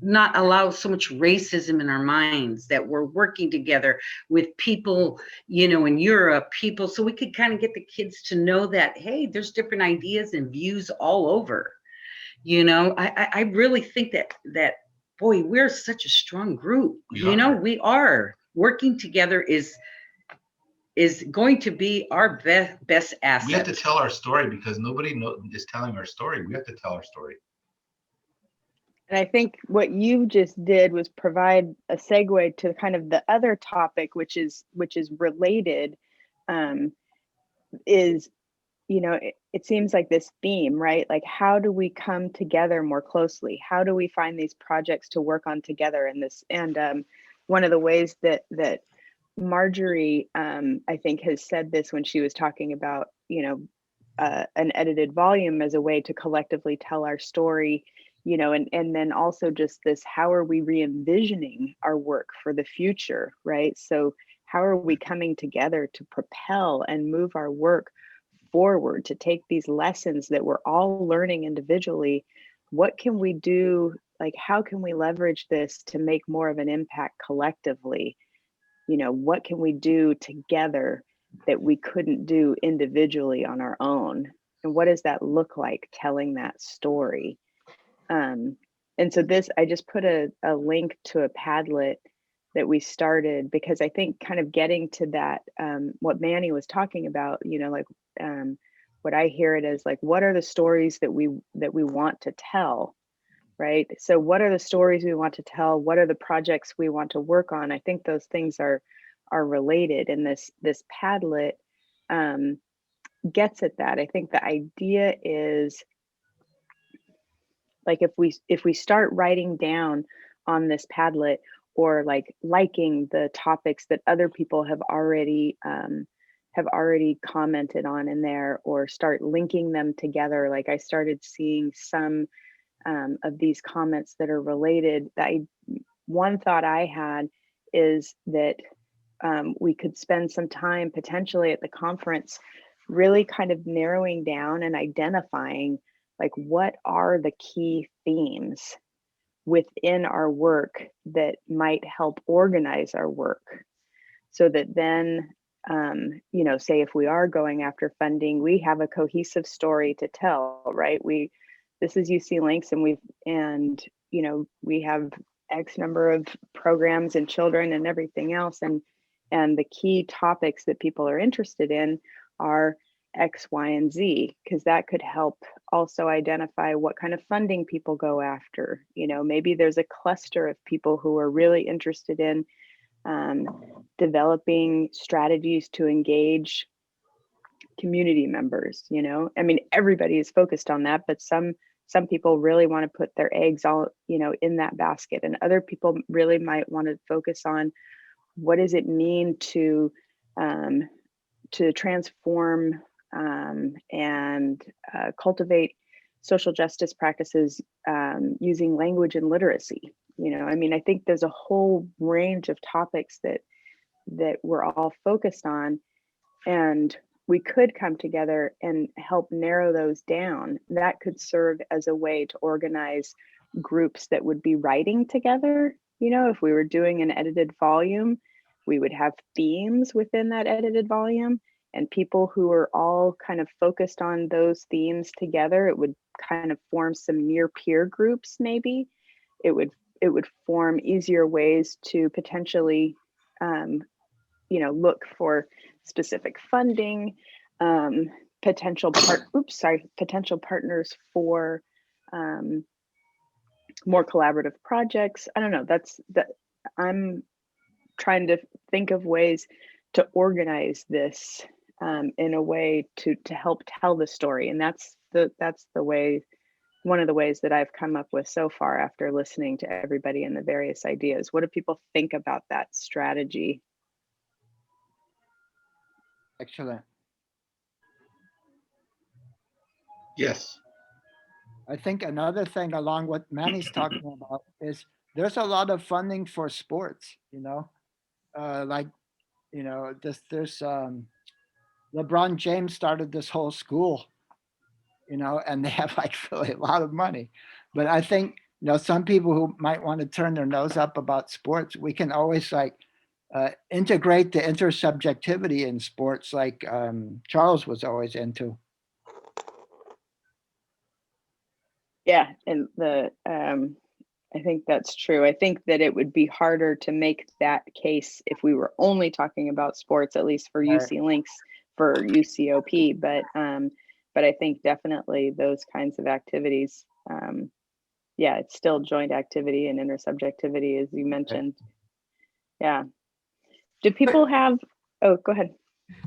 Speaker 7: not allow so much racism in our minds, that we're working together with people, you know, in Europe, people, so we could kind of get the kids to know that, hey, there's different ideas and views all over. You know, I really think that boy, we're such a strong group. You know, we are working together is going to be our best asset.
Speaker 6: We have to tell our story, because nobody is telling our story. We have to tell our story.
Speaker 1: And I think what you just did was provide a segue to kind of the other topic, which is related, is, you know, it seems like this theme, right? Like, how do we come together more closely? How do we find these projects to work on together in this? And one of the ways that Marjorie, I think, has said this when she was talking about, you know, an edited volume as a way to collectively tell our story, you know, and then also just this, how are we re-envisioning our work for the future, right? So how are we coming together to propel and move our work forward, to take these lessons that we're all learning individually? What can we do? Like, how can we leverage this to make more of an impact collectively? You know, what can we do together that we couldn't do individually on our own? And what does that look like, telling that story? And so this, I just put a link to a Padlet that we started, because I think kind of getting to that, what MANNY was talking about, you know, like what I hear it as, like, what are the stories that we want to tell? Right. So what are the stories we want to tell? What are the projects we want to work on? I think those things are related, and this Padlet gets at that. I think the idea is, like, if we start writing down on this Padlet, or like liking the topics that other people have already commented on in there, or start linking them together. Like, I started seeing some of these comments that are related. One thought I had is that we could spend some time potentially at the conference really kind of narrowing down and identifying, like, what are the key themes within our work that might help organize our work, so that then, you know, say if we are going after funding, we have a cohesive story to tell, right? This is UC Links, and you know, we have X number of programs and children and everything else, and the key topics that people are interested in are X, Y, and Z, because that could help also identify what kind of funding people go after. You know, maybe there's a cluster of people who are really interested in developing strategies to engage community members. You know, I mean, everybody is focused on that, but some people really want to put their eggs all, you know, in that basket, and other people really might want to focus on, what does it mean to transform and cultivate social justice practices using language and literacy. You know, I mean, I think there's a whole range of topics that we're all focused on, and we could come together and help narrow those down. That could serve as a way to organize groups that would be writing together. You know, if we were doing an edited volume, we would have themes within that edited volume, and people who are all kind of focused on those themes together. It would kind of form some near peer groups. Maybe it would form easier ways to potentially, you know, look for specific funding, potential partners for more collaborative projects. I don't know. I'm trying to think of ways to organize this in a way to help tell the story, and that's the way, one of the ways that I've come up with so far after listening to everybody and the various ideas. What do people think about that strategy?
Speaker 2: Excellent.
Speaker 6: Yes.
Speaker 2: I think another thing along what Manny's talking about is there's a lot of funding for sports, like, there's LeBron James started this whole school, and they have like really a lot of money. But I think, some people who might want to turn their nose up about sports, we can always like integrate the intersubjectivity in sports, like Charles was always into.
Speaker 1: Yeah, and I think that's true. I think that it would be harder to make that case if we were only talking about sports, at least for
Speaker 2: Right.
Speaker 1: UC Links, for UCOP. But I think definitely those kinds of activities, yeah, it's still joint activity and intersubjectivity, as you mentioned. Yeah. Do people have? Oh, go ahead.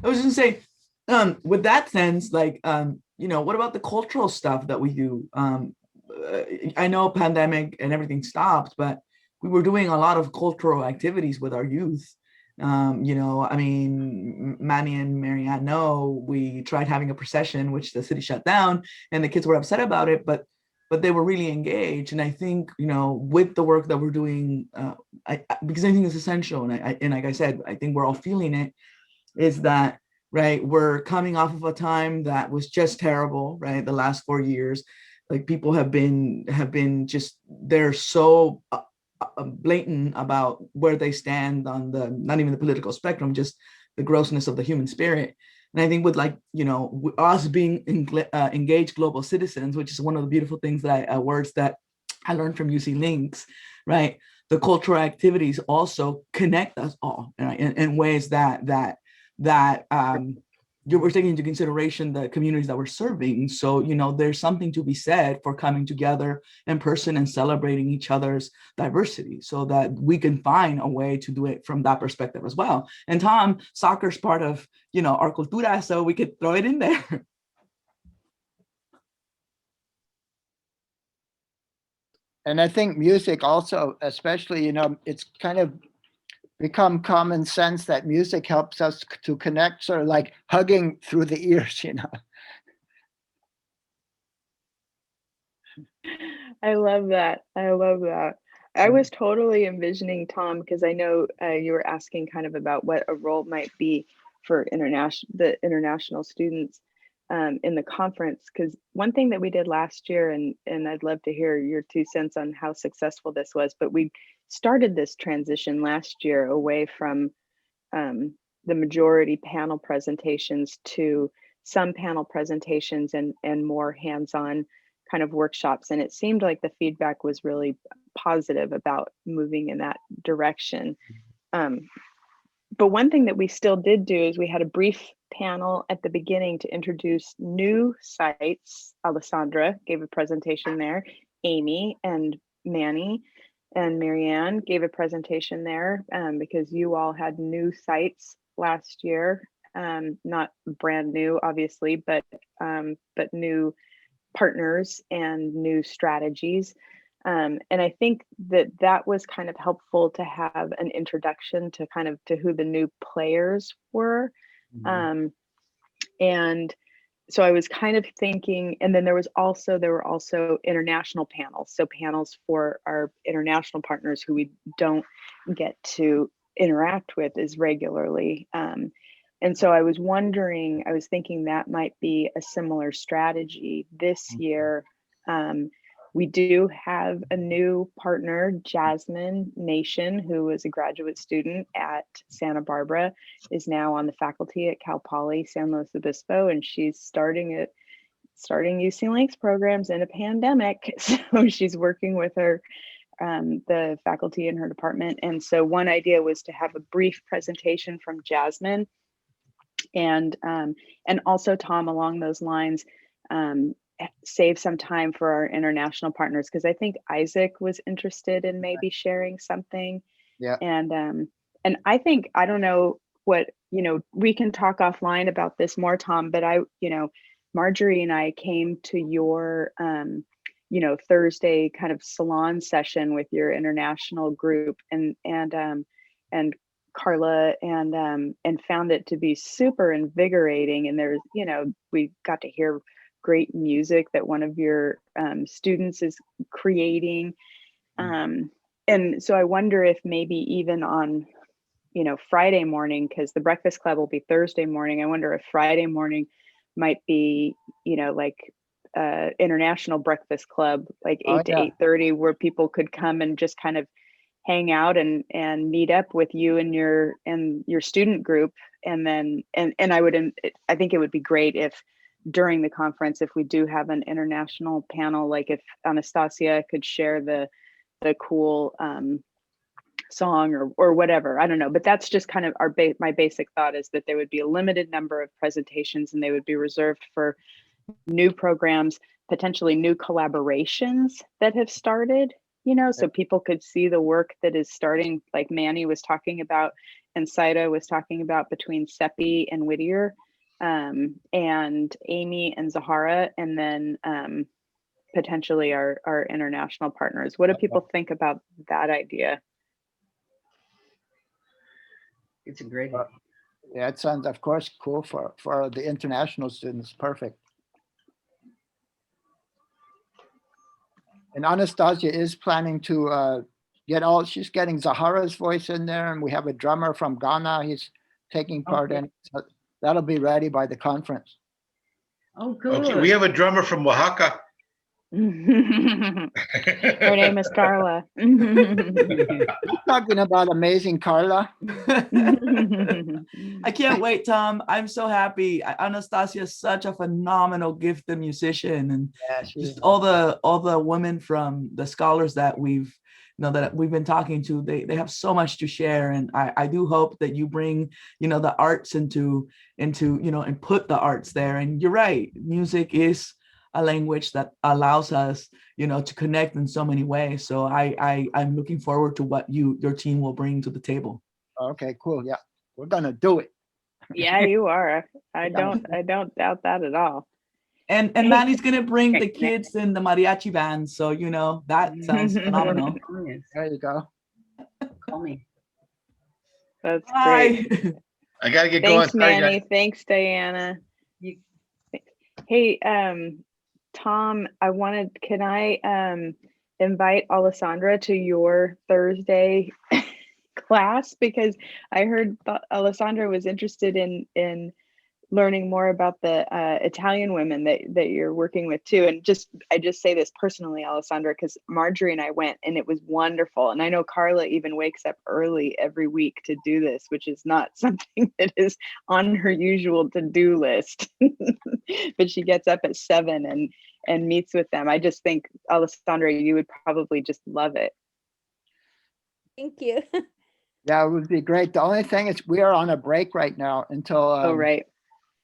Speaker 4: I was just gonna say, with that sense, like, what about the cultural stuff that we do? I know pandemic and everything stopped, but we were doing a lot of cultural activities with our youth. I mean, Manny and Marianne know we tried having a procession, which the city shut down, and the kids were upset about it, but they were really engaged. And I think, with the work that we're doing, because I think it's essential, and like I said, I think we're all feeling it, is that, right, we're coming off of a time that was just terrible, right? The last 4 years, like, people have been just, they're so blatant about where they stand on the, not even the political spectrum, just the grossness of the human spirit. And I think with, like, us being engaged global citizens, which is one of the beautiful things that words that I learned from UC Links, right? The cultural activities also connect us all, right? in ways that we're taking into consideration the communities that we're serving. So, there's something to be said for coming together in person and celebrating each other's diversity, so that we can find a way to do it from that perspective as well. And Tom, soccer's part of, our cultura, so we could throw it in there.
Speaker 2: And I think music also, especially, it's kind of become common sense that music helps us to connect, sort of like hugging through the ears,
Speaker 1: I love that. I love that. I was totally envisioning, Tom, because I know you were asking kind of about what a role might be for the international students in the conference. Because one thing that we did last year, and I'd love to hear your 2 cents on how successful this was, but we started this transition last year away from the majority panel presentations to some panel presentations and more hands-on kind of workshops. And it seemed like the feedback was really positive about moving in that direction. But one thing that we still did do is we had a brief panel at the beginning to introduce new sites. Alessandra gave a presentation there. Amy and Manny and Marianne gave a presentation there because you all had new sites last year. Not brand new, obviously, but new partners and new strategies. And I think that was kind of helpful to have an introduction to kind of to who the new players were. Mm-hmm. And so I was kind of thinking, and then there were also international panels. So panels for our international partners who we don't get to interact with as regularly. And so I was thinking that might be a similar strategy this year. We do have a new partner, Jasmine Nation, who was a graduate student at Santa Barbara, is now on the faculty at Cal Poly San Luis Obispo, and she's starting UC Links programs in a pandemic. So she's working with her the faculty in her department. And so one idea was to have a brief presentation from Jasmine, and also, Tom, along those lines, save some time for our international partners, because I think Isaac was interested in maybe sharing something.
Speaker 2: Yeah.
Speaker 1: And I think, I don't know what, we can talk offline about this more, Tom, but Marjorie and I came to your, Thursday kind of salon session with your international group and Karla and found it to be super invigorating. And there's, we got to hear great music that one of your students is creating. And so I wonder if maybe even on, Friday morning, because the Breakfast Club will be Thursday morning, I wonder if Friday morning might be, like international breakfast club, like 8 to 8:30, where people could come and just kind of hang out and meet up with you and your student group. And then, and I think it would be great if during the conference, if we do have an international panel, like if Anastasia could share the cool song or whatever, I don't know, but that's just kind of my basic thought, is that there would be a limited number of presentations and they would be reserved for new programs, potentially new collaborations that have started, so people could see the work that is starting, like MANNY was talking about and Saida was talking about, between Seppi and Whittier, and Amy and Zahara, and then potentially our international partners. What do people think about that idea?
Speaker 7: It's a great idea.
Speaker 2: Yeah, it sounds, of course, cool for the international students. Perfect. And Anastasia is planning to she's getting Zahara's voice in there, and we have a drummer from Ghana. He's taking part in it. So that'll be ready by the conference.
Speaker 7: Oh, good.
Speaker 6: Okay, we have a drummer from Oaxaca.
Speaker 1: Her name is Karla.
Speaker 2: Talking about amazing Karla.
Speaker 4: I can't wait, Tom. I'm so happy. Anastasia is such a phenomenal gifted musician, and just all the women from the scholars that we've been talking to, they have so much to share. And I do hope that you bring, the arts into, and put the arts there. And you're right, music is a language that allows us, to connect in so many ways. So I'm looking forward to what your team will bring to the table.
Speaker 2: Okay, cool. Yeah, we're gonna do it.
Speaker 1: Yeah, you are. I don't doubt that at all.
Speaker 4: And Manny's gonna bring the kids in the mariachi band, so that sounds phenomenal.
Speaker 2: There you go.
Speaker 7: Call me.
Speaker 1: That's great.
Speaker 6: I gotta get
Speaker 1: Thanks,
Speaker 6: going. Sorry,
Speaker 1: Manny.
Speaker 6: guys.
Speaker 1: Thanks, Diana. Hey, Tom, can I invite Alessandra to your Thursday class? Because I heard Alessandra was interested in learning more about the Italian women that you're working with too. And I just say this personally, Alessandra, because Marjorie and I went and it was wonderful. And I know Karla even wakes up early every week to do this, which is not something that is on her usual to-do list. But she gets up at 7 and meets with them. I just think, Alessandra, you would probably just love it.
Speaker 5: Thank you.
Speaker 2: Yeah, it would be great. The only thing is we are on a break right now until
Speaker 1: Right.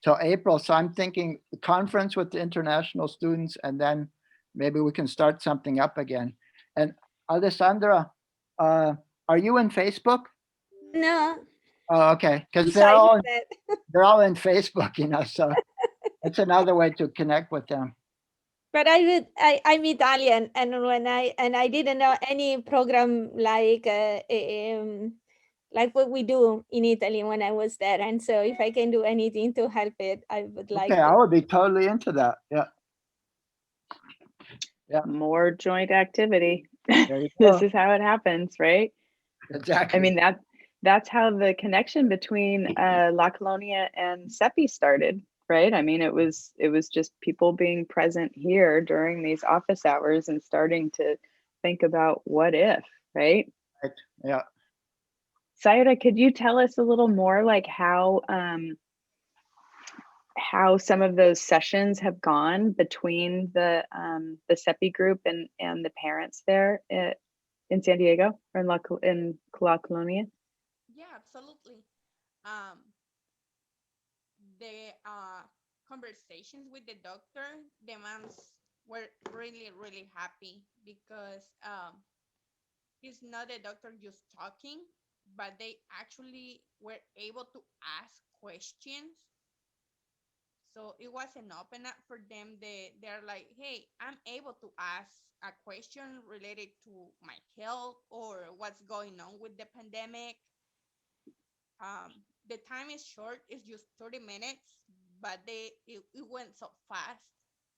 Speaker 2: till April. So I'm thinking the conference with the international students, and then maybe we can start something up again. And Alessandra, are you in Facebook?
Speaker 5: No.
Speaker 2: Oh, okay. Because
Speaker 5: Sorry for
Speaker 2: they're all in Facebook, so it's another way to connect with them.
Speaker 5: But I'm Italian, and I didn't know any program like what we do in Italy when I was there. And so if I can do anything to help it, I would like
Speaker 2: Okay,
Speaker 5: to.
Speaker 2: I would be totally into that. Yeah. Yeah.
Speaker 1: More joint activity.
Speaker 2: There you
Speaker 1: This
Speaker 2: go.
Speaker 1: is how it happens, right?
Speaker 2: Exactly.
Speaker 1: I mean, that's how the connection between La Colonia and Seppi started, right? I mean, it was just people being present here during these office hours and starting to think about what if, right?
Speaker 2: Right. Yeah.
Speaker 1: Saida, could you tell us a little more, like how some of those sessions have gone between the Seppi group and the parents there in San Diego or in La Colonia?
Speaker 8: Yeah, absolutely. The conversations with the doctor, the moms were really, really happy because is not the doctor just talking, but they actually were able to ask questions. So it was an open up for them. They're like, hey, I'm able to ask a question related to my health or what's going on with the pandemic. The time is short, it's just 30 minutes, but it went so fast.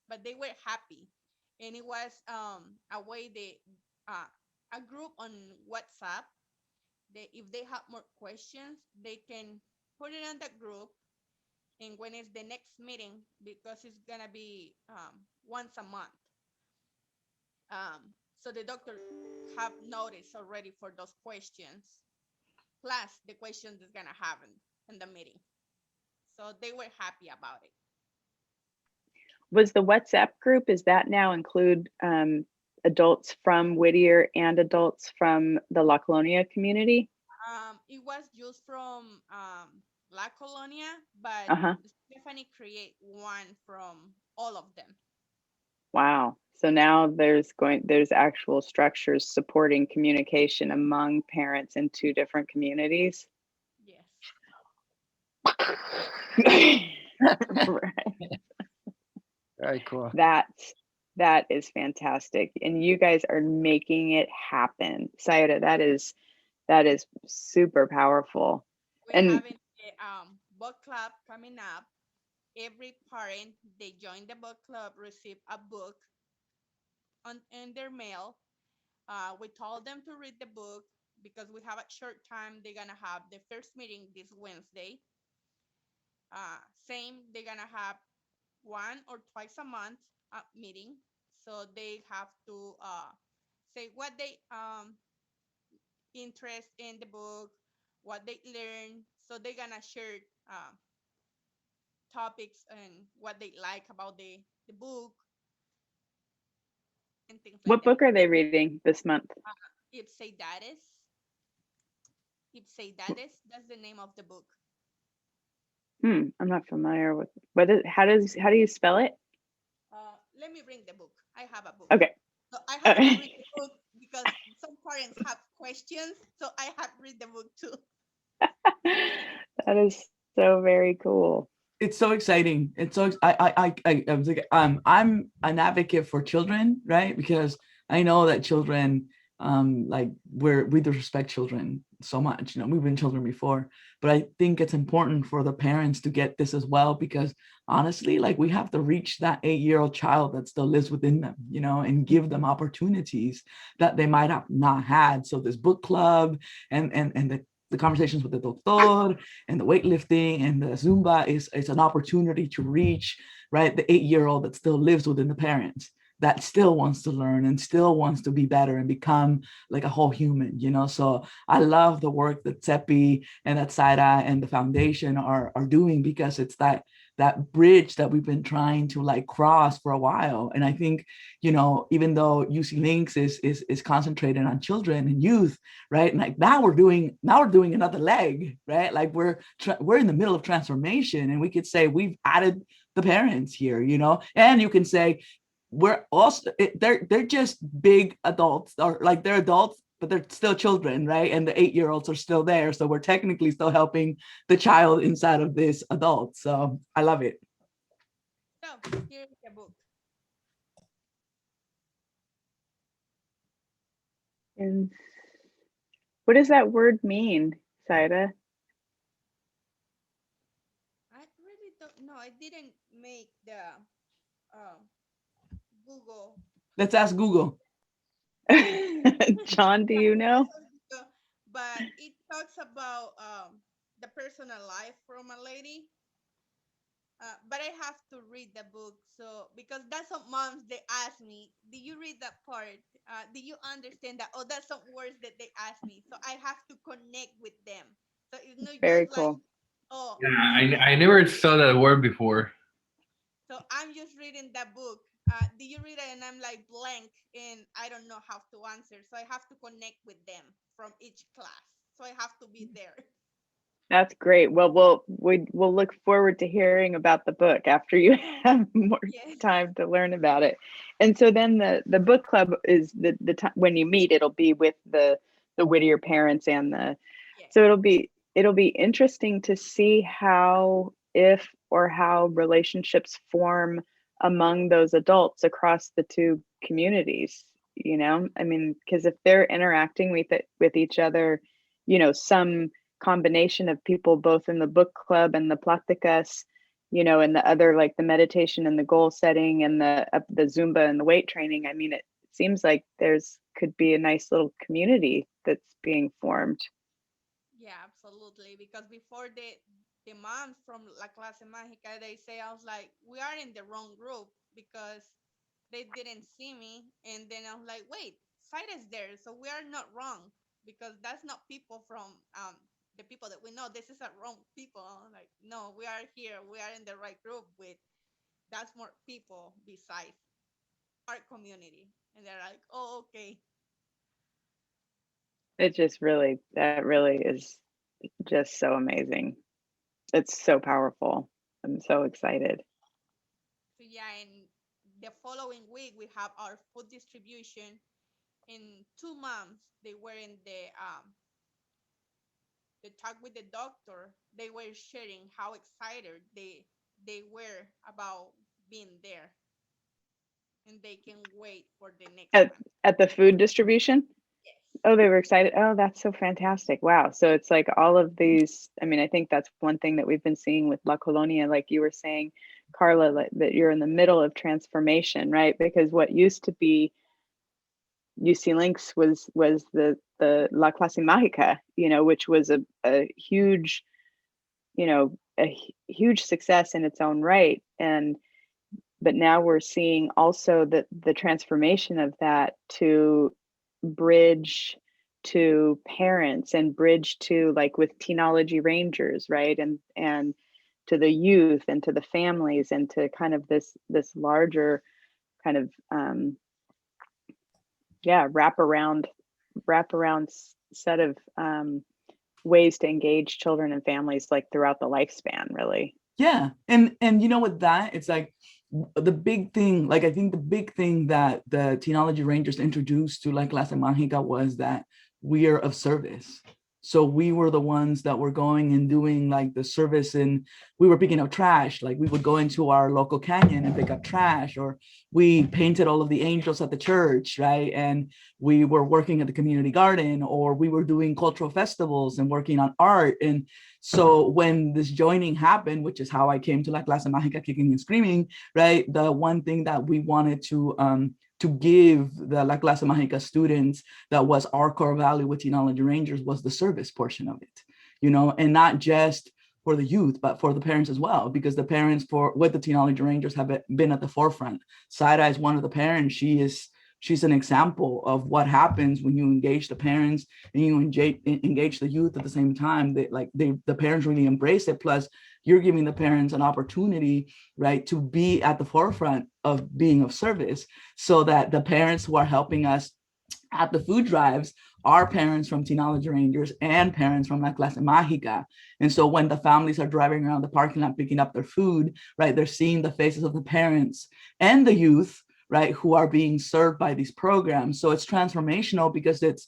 Speaker 8: But they were happy. And it was a way uh, a group on WhatsApp. If they have more questions, they can put it on the group. And when it's the next meeting, because it's gonna be once a month, so the doctor have notice already for those questions, plus the questions that's gonna happen in the meeting. So they were happy about it.
Speaker 1: Was the WhatsApp group, is that now include adults from Whittier and adults from the La Colonia community?
Speaker 8: It was just from La Colonia, but
Speaker 1: Uh-huh.
Speaker 8: Stephanie create one from all of them.
Speaker 1: Wow. So now there's actual structures supporting communication among parents in two different communities.
Speaker 8: Yes.
Speaker 1: Right.
Speaker 2: Very cool.
Speaker 1: That is fantastic. And you guys are making it happen. Saida, that is super powerful.
Speaker 8: We're
Speaker 1: And
Speaker 8: having a book club coming up. Every parent they join the book club receive a book in their mail. We told them to read the book because we have a short time. They're gonna have the first meeting this Wednesday. Same, they're gonna have one or twice a month meeting. So they have to say what they interest in the book, what they learn. So they're gonna share topics and what they like about the book and things like
Speaker 1: what
Speaker 8: that.
Speaker 1: book are they reading this month?
Speaker 8: Ipseidades. Ipseidades. That's the name of the book.
Speaker 1: I'm not familiar with how do you spell it?
Speaker 8: Let me bring the book. I have a book.
Speaker 1: Okay.
Speaker 8: So I have to read the book because some parents have questions. So I have to read the book too.
Speaker 1: That is so very cool.
Speaker 4: It's so exciting. It's so I was like I'm an advocate for children, right? Because I know that children like we disrespect children so much. You know, we've been children before, but I think it's important for the parents to get this as well because honestly, like we have to reach that 8-year-old child that still lives within them, you know, and give them opportunities that they might have not had. So this book club and the conversations with the doctor and the weightlifting and the Zumba is an opportunity to reach, right, the 8-year-old that still lives within the parents, that still wants to learn and still wants to be better and become like a whole human, you know? So I love the work that Tsepi and that Saida and the foundation are doing because it's that bridge that we've been trying to like cross for a while. And I think, you know, even though UC Links is concentrated on children and youth, right? And like now we're doing another leg, right? Like we're in the middle of transformation, and we could say we've added the parents here, you know, and you can say we're also they're just big adults, or like they're adults but they're still children, right? And the 8-year-olds are still there, so we're technically still helping the child inside of this adult. So I love it.
Speaker 8: So here's the book.
Speaker 1: And what does that word mean, Saida?
Speaker 8: I really don't know. I didn't make the Google.
Speaker 4: Let's ask Google.
Speaker 1: John, do you know?
Speaker 8: But it talks about the personal life from a lady. But I have to read the book, so because that's what moms they ask me. Do you read that part? Do you understand that? Oh, that's some words that they ask me, so I have to connect with them. So it's not
Speaker 1: Very
Speaker 8: just like,
Speaker 1: cool.
Speaker 8: oh,
Speaker 9: Yeah, I never saw that word before.
Speaker 8: so I'm just reading that book. Do you read it? And I'm like blank, and I don't know how to answer. So I have to connect with them from each class. So I have to be there.
Speaker 1: That's great. Well, we'll look forward to hearing about the book after you have more
Speaker 8: Yes.
Speaker 1: time to learn about it. And so then the book club is the time when you meet, it'll be with the Whittier parents and the
Speaker 8: Yes.
Speaker 1: so it'll be interesting to see how, if or how relationships form among those adults across the two communities, you know? I mean, because if they're interacting with each other, you know, some combination of people both in the book club and the platicas, you know, and the other like the meditation and the goal setting and the Zumba and the weight training. I mean, it seems like there's could be a nice little community that's being formed.
Speaker 8: Yeah, absolutely. Because before the moms from La Clase Mágica, they say I was like, we are in the wrong group because they didn't see me, and then I was like, wait, Side is there, so we are not wrong because that's not people from the people that we know. This is a wrong people. I'm like, no, we are here. We are in the right group with that's more people besides our community, and they're like, oh, okay.
Speaker 1: It just really, that really is just so amazing. It's so powerful. I'm so excited.
Speaker 8: So yeah, and the following week we have our food distribution. In 2 months, they were in the talk with the doctor. They were sharing how excited they were about being there, and they can wait for the next
Speaker 1: At
Speaker 8: one.
Speaker 1: at the food distribution?
Speaker 8: Yes.
Speaker 1: Oh, they were excited. Oh, that's so fantastic. Wow. So it's like all of these, I mean, I think that's one thing that we've been seeing with La Colonia, like you were saying, Karla, like, that you're in the middle of transformation, right? Because what used to be UC Links was the La Clase Mágica, you know, which was a huge, you know, huge success in its own right. And but now we're seeing also the transformation of that to bridge to parents and bridge to like with Teenology Rangers, right? And to the youth and to the families and to kind of this larger kind of yeah, wrap around set of ways to engage children and families like throughout the lifespan, really.
Speaker 4: Yeah, and you know with that, it's like the big thing, like I think the big thing that the Teenology Rangers introduced to like Clase Mágica was that we are of service. So we were the ones that were going and doing like the service, and we were picking up trash. Like we would go into our local canyon and pick up trash, or we painted all of the angels at the church, right? And we were working at the community garden, or we were doing cultural festivals and working on art. And so when this joining happened, which is how I came to La Clase Mágica kicking and screaming, right? The one thing that we wanted to give the La Clase Mágica students that was our core value with Teenology Rangers was the service portion of it, you know, and not just for the youth, but for the parents as well, because the parents with the Teenology Rangers have been at the forefront. Saida is one of the parents. She's an example of what happens when you engage the parents and you engage the youth at the same time. The parents really embrace it. Plus, you're giving the parents an opportunity, right, to be at the forefront of being of service, so that the parents who are helping us at the food drives are parents from Teenology Rangers and parents from La Clase Mágica. And so when the families are driving around the parking lot picking up their food, right, they're seeing the faces of the parents and the youth, right, who are being served by these programs. So it's transformational because it's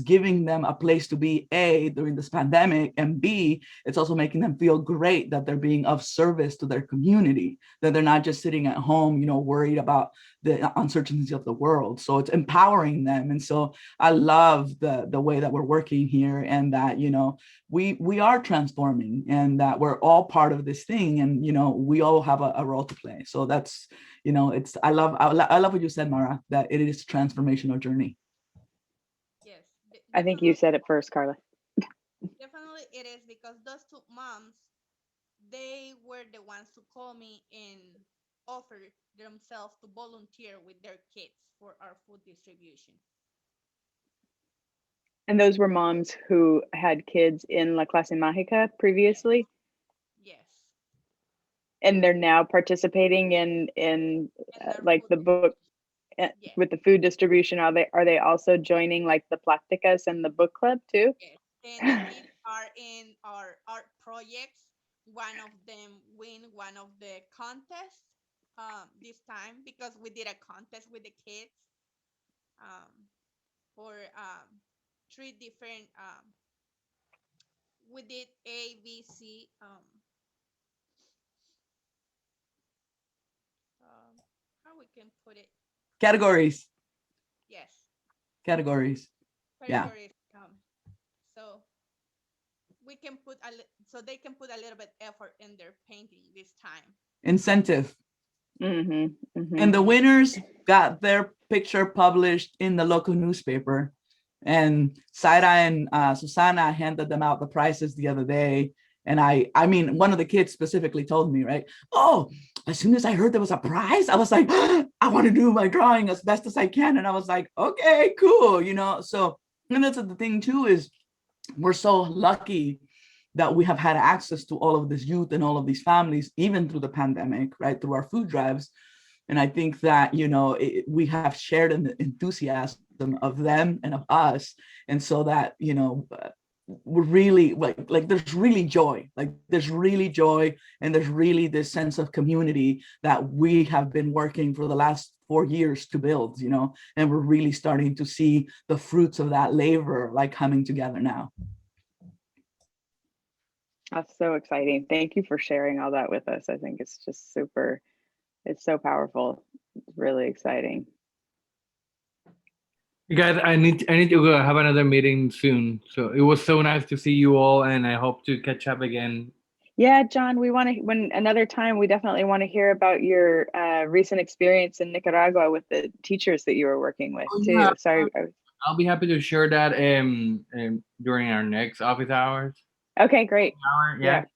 Speaker 4: giving them a place to be, A, during this pandemic, and B, it's also making them feel great that they're being of service to their community, that they're not just sitting at home, you know, worried about the uncertainty of the world. So it's empowering them. And so I love the way that we're working here, and that, you know, we are transforming, and that we're all part of this thing, and, you know, we all have a role to play. So that's, you know, I love what you said, Mara, that it is a transformational journey.
Speaker 8: Yes,
Speaker 1: I think you
Speaker 8: definitely,
Speaker 1: said it first, Karla.
Speaker 8: definitely it is because those 2 moms, they were the ones to call me and offer themselves to volunteer with their kids for our food distribution.
Speaker 1: And those were moms who had kids in La Clase Mágica previously,
Speaker 8: Yes,
Speaker 1: and they're now participating in
Speaker 8: and our
Speaker 1: like
Speaker 8: food
Speaker 1: the book
Speaker 8: yes,
Speaker 1: with the food distribution. Are they also joining like the Pláticas and the book club too?
Speaker 8: yes. And the kids are in our art projects. One of them win one of the contests this time because we did a contest with the kids for three different. We did A, B, C. How we can put it?
Speaker 4: Categories.
Speaker 8: Yes,
Speaker 4: Categories. Yeah.
Speaker 8: categories. So we can put so they can put a little bit effort in their painting this time.
Speaker 4: Incentive.
Speaker 1: Mm-hmm.
Speaker 4: And the winners got their picture published in the local newspaper. And Saira and Susana handed them out the prizes the other day. And I mean, one of the kids specifically told me, right? Oh, as soon as I heard there was a prize, I was like, I want to do my drawing as best as I can. And I was like, okay, cool. So, and that's the thing too, is we're so lucky that we have had access to all of this youth and all of these families, even through the pandemic, right? Through our food drives. And I think that, we have shared an enthusiasm of them and of us. And so that, we're really like there's really joy, and there's really this sense of community that we have been working for the last 4 years to build, and we're really starting to see the fruits of that labor like coming together now.
Speaker 1: That's so exciting. Thank you for sharing all that with us. I think it's just super, it's so powerful. It's really exciting.
Speaker 9: You guys, I need to go have another meeting soon. So it was so nice to see you all, and I hope to catch up again.
Speaker 1: Yeah, John, we want to, when another time, we definitely want to hear about your recent experience in Nicaragua with the teachers that you were working with too.
Speaker 9: Yeah.
Speaker 1: Sorry.
Speaker 9: I'll be happy to share that during our next office hours.
Speaker 1: Okay, great.
Speaker 9: Yeah.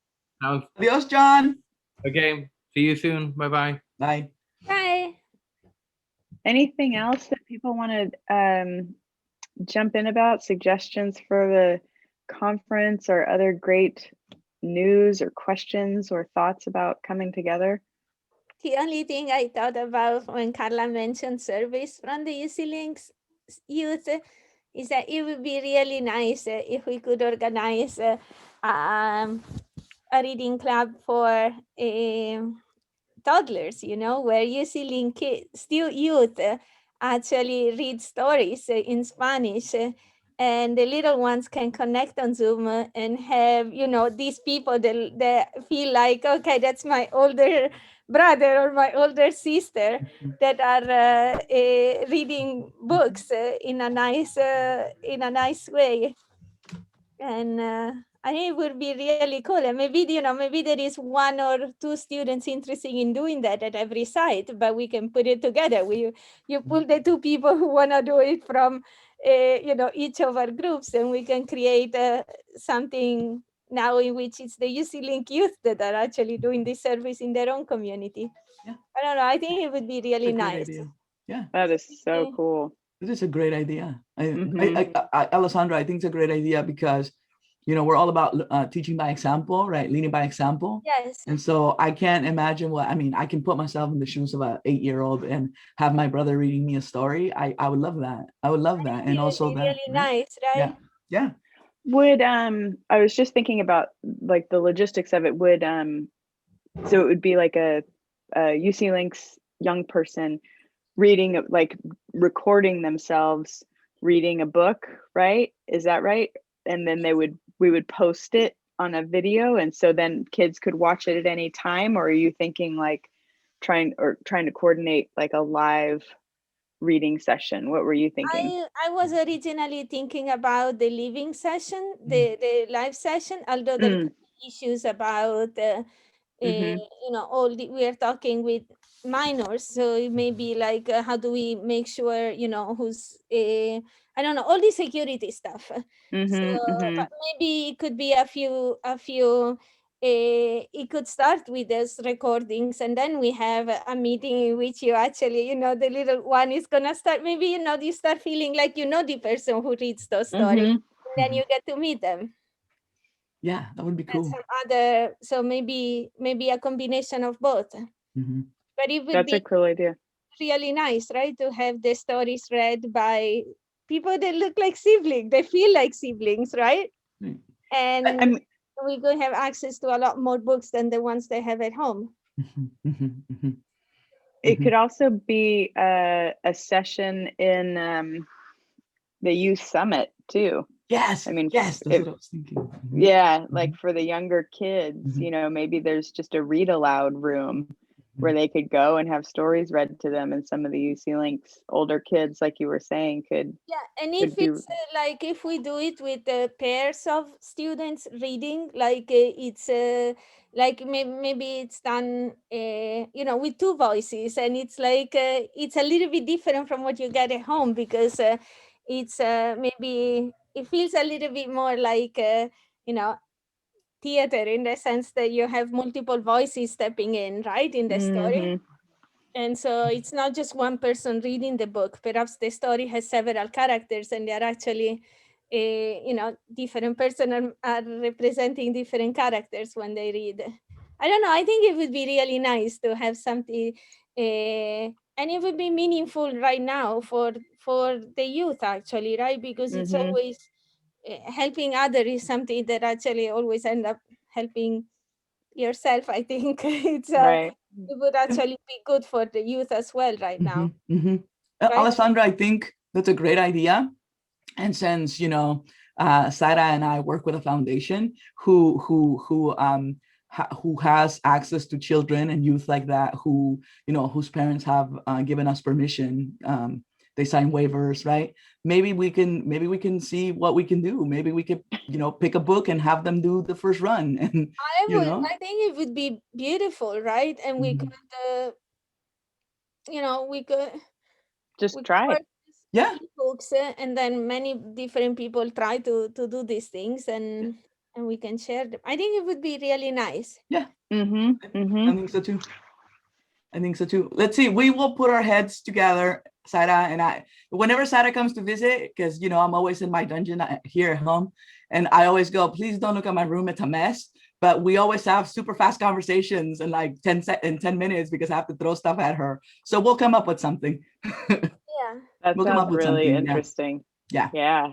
Speaker 4: Adios, John.
Speaker 9: Okay. See you soon. Bye-bye.
Speaker 4: Bye.
Speaker 5: Bye.
Speaker 1: Anything else that people want to jump in about, suggestions for the conference or other great news or questions or thoughts about coming together?
Speaker 5: The only thing I thought about when Karla mentioned surveys from the UC Links youth is that it would be really nice if we could organize a reading club for toddlers, where UC Link still youth actually read stories in Spanish. And the little ones can connect on Zoom and have, these people that feel like, okay, that's my older brother or my older sister that are reading books in a nice way. And I think it would be really cool. And maybe, maybe there is 1 or 2 students interested in doing that at every site, but we can put it together. You pull the 2 people who want to do it from, each of our groups, and we can create something now in which it's the UC Link youth that are actually doing this service in their own community.
Speaker 4: Yeah.
Speaker 5: I don't know. I think it would be really nice.
Speaker 4: Idea. Yeah.
Speaker 1: That is so cool.
Speaker 4: It is a great idea. Alessandra, I think it's a great idea because, we're all about teaching by example, right? Leading by example.
Speaker 5: Yes.
Speaker 4: And so I can't imagine I can put myself in the shoes of an 8-year-old and have my brother reading me a story. I would love that. I would love that. And also that.
Speaker 5: Really nice, right?
Speaker 4: Yeah.
Speaker 1: Would I was just thinking about like the logistics of it. Would so it would be like a UC Links young person reading, like recording themselves reading a book, right? Is that right? And then we would post it on a video, and so then kids could watch it at any time? Or are you thinking like trying to coordinate like a live reading session? What were you thinking?
Speaker 5: I was originally thinking about the living session, the live session, although there are issues about we are talking with minors, so it may be like how do we make sure who's I don't know, all the security stuff. But maybe it could be a few it could start with those recordings, and then we have a meeting in which you actually the little one is gonna start, maybe you start feeling like the person who reads those stories, and then you get to meet them.
Speaker 4: Yeah, that would be cool.
Speaker 5: So maybe a combination of both. But it would
Speaker 1: That's
Speaker 5: be
Speaker 1: a cool idea.
Speaker 5: Really nice, right? To have the stories read by people that look like siblings, they feel like siblings, right? And
Speaker 1: I mean,
Speaker 5: we could have access to a lot more books than the ones they have at home.
Speaker 1: it could also be a session in the youth summit too.
Speaker 4: Yes,
Speaker 1: I mean,
Speaker 4: yes, that's what I was thinking.
Speaker 1: yeah, like for the younger kids,
Speaker 4: Mhm.
Speaker 1: you know, maybe there's just a read aloud room where they could go and have stories read to them, and some of the UC Links older kids, like you were saying, could
Speaker 5: Yeah, and
Speaker 1: could
Speaker 5: if
Speaker 1: be
Speaker 5: it's like if we do it with pairs of students reading, like it's like maybe it's done, you know, with two voices, and it's like it's a little bit different from what you get at home because it's maybe it feels a little bit more like you know, theater in the sense that you have multiple voices stepping in, right, in the story.
Speaker 1: Mhm.
Speaker 5: And so it's not just one person reading the book. Perhaps the story has several characters and they're actually, you know, different person are representing different characters when they read. I don't know. I think it would be really nice to have something, and it would be meaningful right now for the youth actually, right? Because it's
Speaker 1: Mhm.
Speaker 5: always helping others is something that actually always end up helping yourself. I think it's
Speaker 1: Right.
Speaker 5: it would actually be good for the youth as well right now. Right?
Speaker 4: Alessandra, I think that's a great idea. And since, you know, Sara and I work with a foundation who has access to children and youth like that, who, you know, whose parents have given us permission, they sign waivers, right? Maybe we can see what we can do. Maybe we could, you know, pick a book and have them do the first run. And you know,
Speaker 5: I think it would be beautiful, right? And we could, you know, we could
Speaker 1: Just try.
Speaker 5: purchase
Speaker 4: Yeah.
Speaker 5: books, and then many different people try to do these things, and we can share them. I think it would be really nice.
Speaker 4: Yeah.
Speaker 1: Mhm.
Speaker 4: I
Speaker 1: Mhm.
Speaker 4: think so too. I think so too. Let's see. We will put our heads together, Sara and I. Whenever Sara comes to visit, because you know I'm always in my dungeon here at home, and I always go, please don't look at my room; it's a mess. But we always have super fast conversations in like 10 minutes because I have to throw stuff at her. So we'll come up with something.
Speaker 5: Yeah.
Speaker 1: That
Speaker 4: We'll come up
Speaker 1: sounds
Speaker 4: with
Speaker 1: really
Speaker 4: something.
Speaker 1: interesting.
Speaker 4: Yeah.
Speaker 1: Yeah.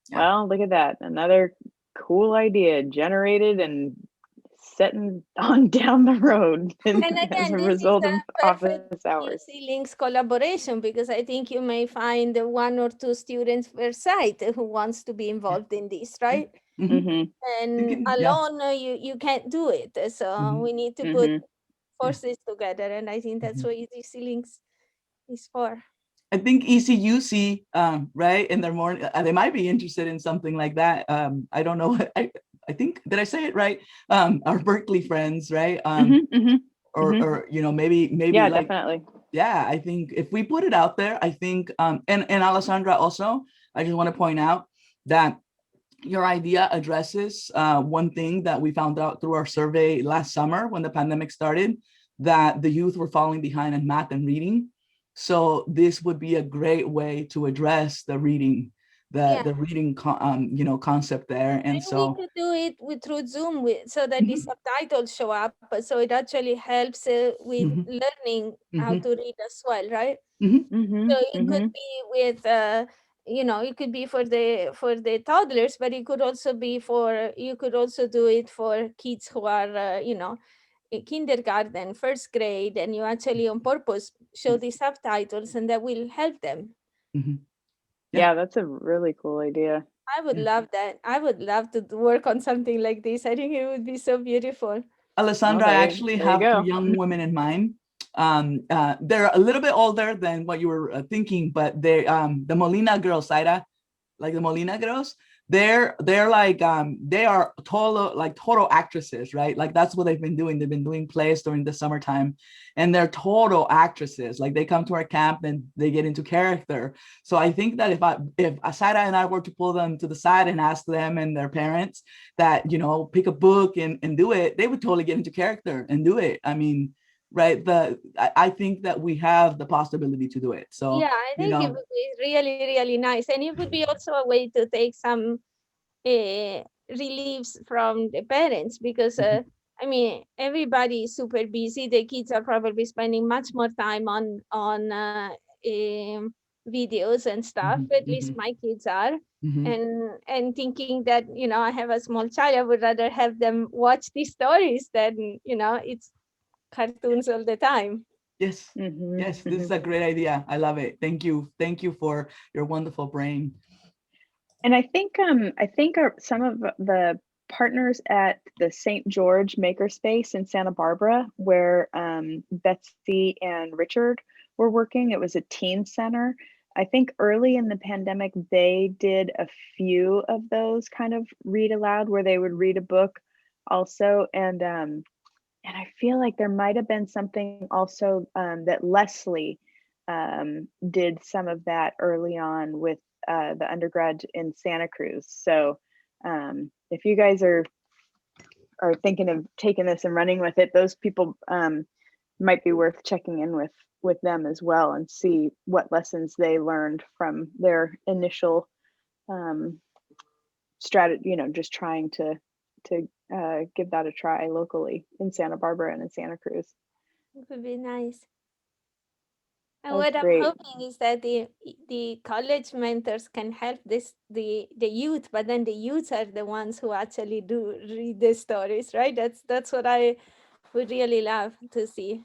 Speaker 4: Yeah.
Speaker 1: Well, look at that. Another cool idea generated and setting on down the road
Speaker 5: And
Speaker 1: as
Speaker 5: again,
Speaker 1: a
Speaker 5: this is
Speaker 1: result of
Speaker 5: a perfect
Speaker 1: office hours.
Speaker 5: UC Links collaboration because I think you may find one or two students per site who wants to be involved in this, right?
Speaker 1: Mhm.
Speaker 5: And
Speaker 4: Yeah.
Speaker 5: alone, you can't do it. So we need to put
Speaker 1: Mhm.
Speaker 5: forces together, and I think that's what UC Links is for.
Speaker 4: I think ECUC, right, in their morning, they might be interested in something like that. I don't know what I think. Did I say it right? Our Berkeley friends, right?
Speaker 1: Mhm. Mhm. Mhm.
Speaker 4: Or you know, maybe
Speaker 1: Yeah,
Speaker 4: like,
Speaker 1: definitely.
Speaker 4: yeah. I think if we put it out there, I think, and Alessandra also, I just want to point out that your idea addresses one thing that we found out through our survey last summer when the pandemic started, that the youth were falling behind in math and reading. So this would be a great way to address the reading, the reading, you know, concept there. And
Speaker 5: And
Speaker 4: so
Speaker 5: we could do it through Zoom so that the subtitles show up. So it actually helps with learning how to read as well, right? So it could be with, you know, it could be for the toddlers, but it could also be for, you could also do it for kids who are, you know, in kindergarten, first grade, and you actually on purpose show the subtitles and that will help them.
Speaker 1: Yeah, that's a really cool idea.
Speaker 5: I would love that. I would love to work on something like this. I think it would be so beautiful.
Speaker 4: Alessandra, I actually
Speaker 1: there you
Speaker 4: have two
Speaker 1: go.
Speaker 4: young women in mind. They're a little bit older than what you were thinking, but they, the Molina girls, Zaira, like the Molina girls, they're like, they are total actresses, right? Like that's what they've been doing. They've been doing plays during the summertime, and they're total actresses. Like they come to our camp and they get into character. So I think that if Asada and I were to pull them to the side and ask them and their parents that, you know, pick a book and do it, they would totally get into character and do it. I mean, right, I think that we have the possibility to do it. So
Speaker 5: yeah, I think it would be really, really nice. And it would be also a way to take some reliefs from the parents because I mean, everybody is super busy. The kids are probably spending much more time on videos and stuff.
Speaker 4: Mhm,
Speaker 5: At least
Speaker 4: mhm.
Speaker 5: my kids are.
Speaker 4: Mhm.
Speaker 5: And thinking that, you know, I have a small child, I would rather have them watch these stories than, you know, it's cartoons all the time.
Speaker 4: Yes.
Speaker 1: Mhm,
Speaker 4: Yes, this is
Speaker 1: mhm.
Speaker 4: a great idea. I love it. Thank you. Thank you for your wonderful brain.
Speaker 1: And I think some of the partners at the St. George Makerspace in Santa Barbara, where Betsy and Richard were working. It was a teen center. I think early in the pandemic, they did a few of those kind of read aloud where they would read a book also. And I feel like there might have been something also that Leslie did some of that early on with the undergrad in Santa Cruz. So if you guys are thinking of taking this and running with it, those people might be worth checking in with them as well and see what lessons they learned from their initial strategy. You know, just trying to give that a try locally in Santa Barbara and in Santa Cruz.
Speaker 5: It would be nice. And
Speaker 1: That's
Speaker 5: what I'm
Speaker 1: great.
Speaker 5: hoping is that the college mentors can help the youth, but then the youth are the ones who actually do read the stories, right? That's what I would really love to see.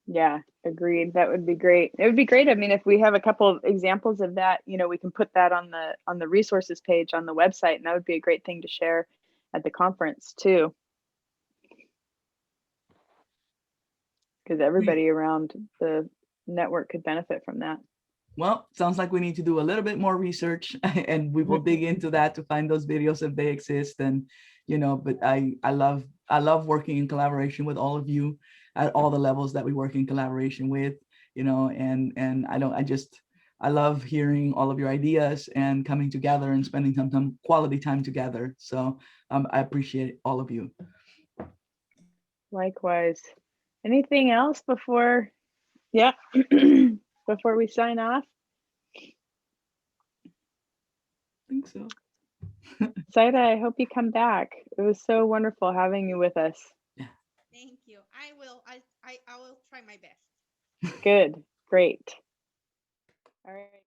Speaker 1: Yeah, agreed. That would be great. It would be great. I mean, if we have a couple of examples of that, you know, we can put that on the resources page on the website, and that would be a great thing to share at the conference too, because everybody around the network could benefit from that.
Speaker 4: Well, sounds like we need to do a little bit more research and we will dig into that to find those videos if they exist. And, you know, but I love working in collaboration with all of you at all the levels that we work in collaboration with, you know, and I love hearing all of your ideas and coming together and spending some quality time together. So I appreciate all of you.
Speaker 1: Likewise. Anything else before, yeah, before we sign off?
Speaker 4: I think so.
Speaker 1: Saida, I hope you come back. It was so wonderful having you with us.
Speaker 8: Thank you. I will. I will try my best.
Speaker 1: Good. Great. All right.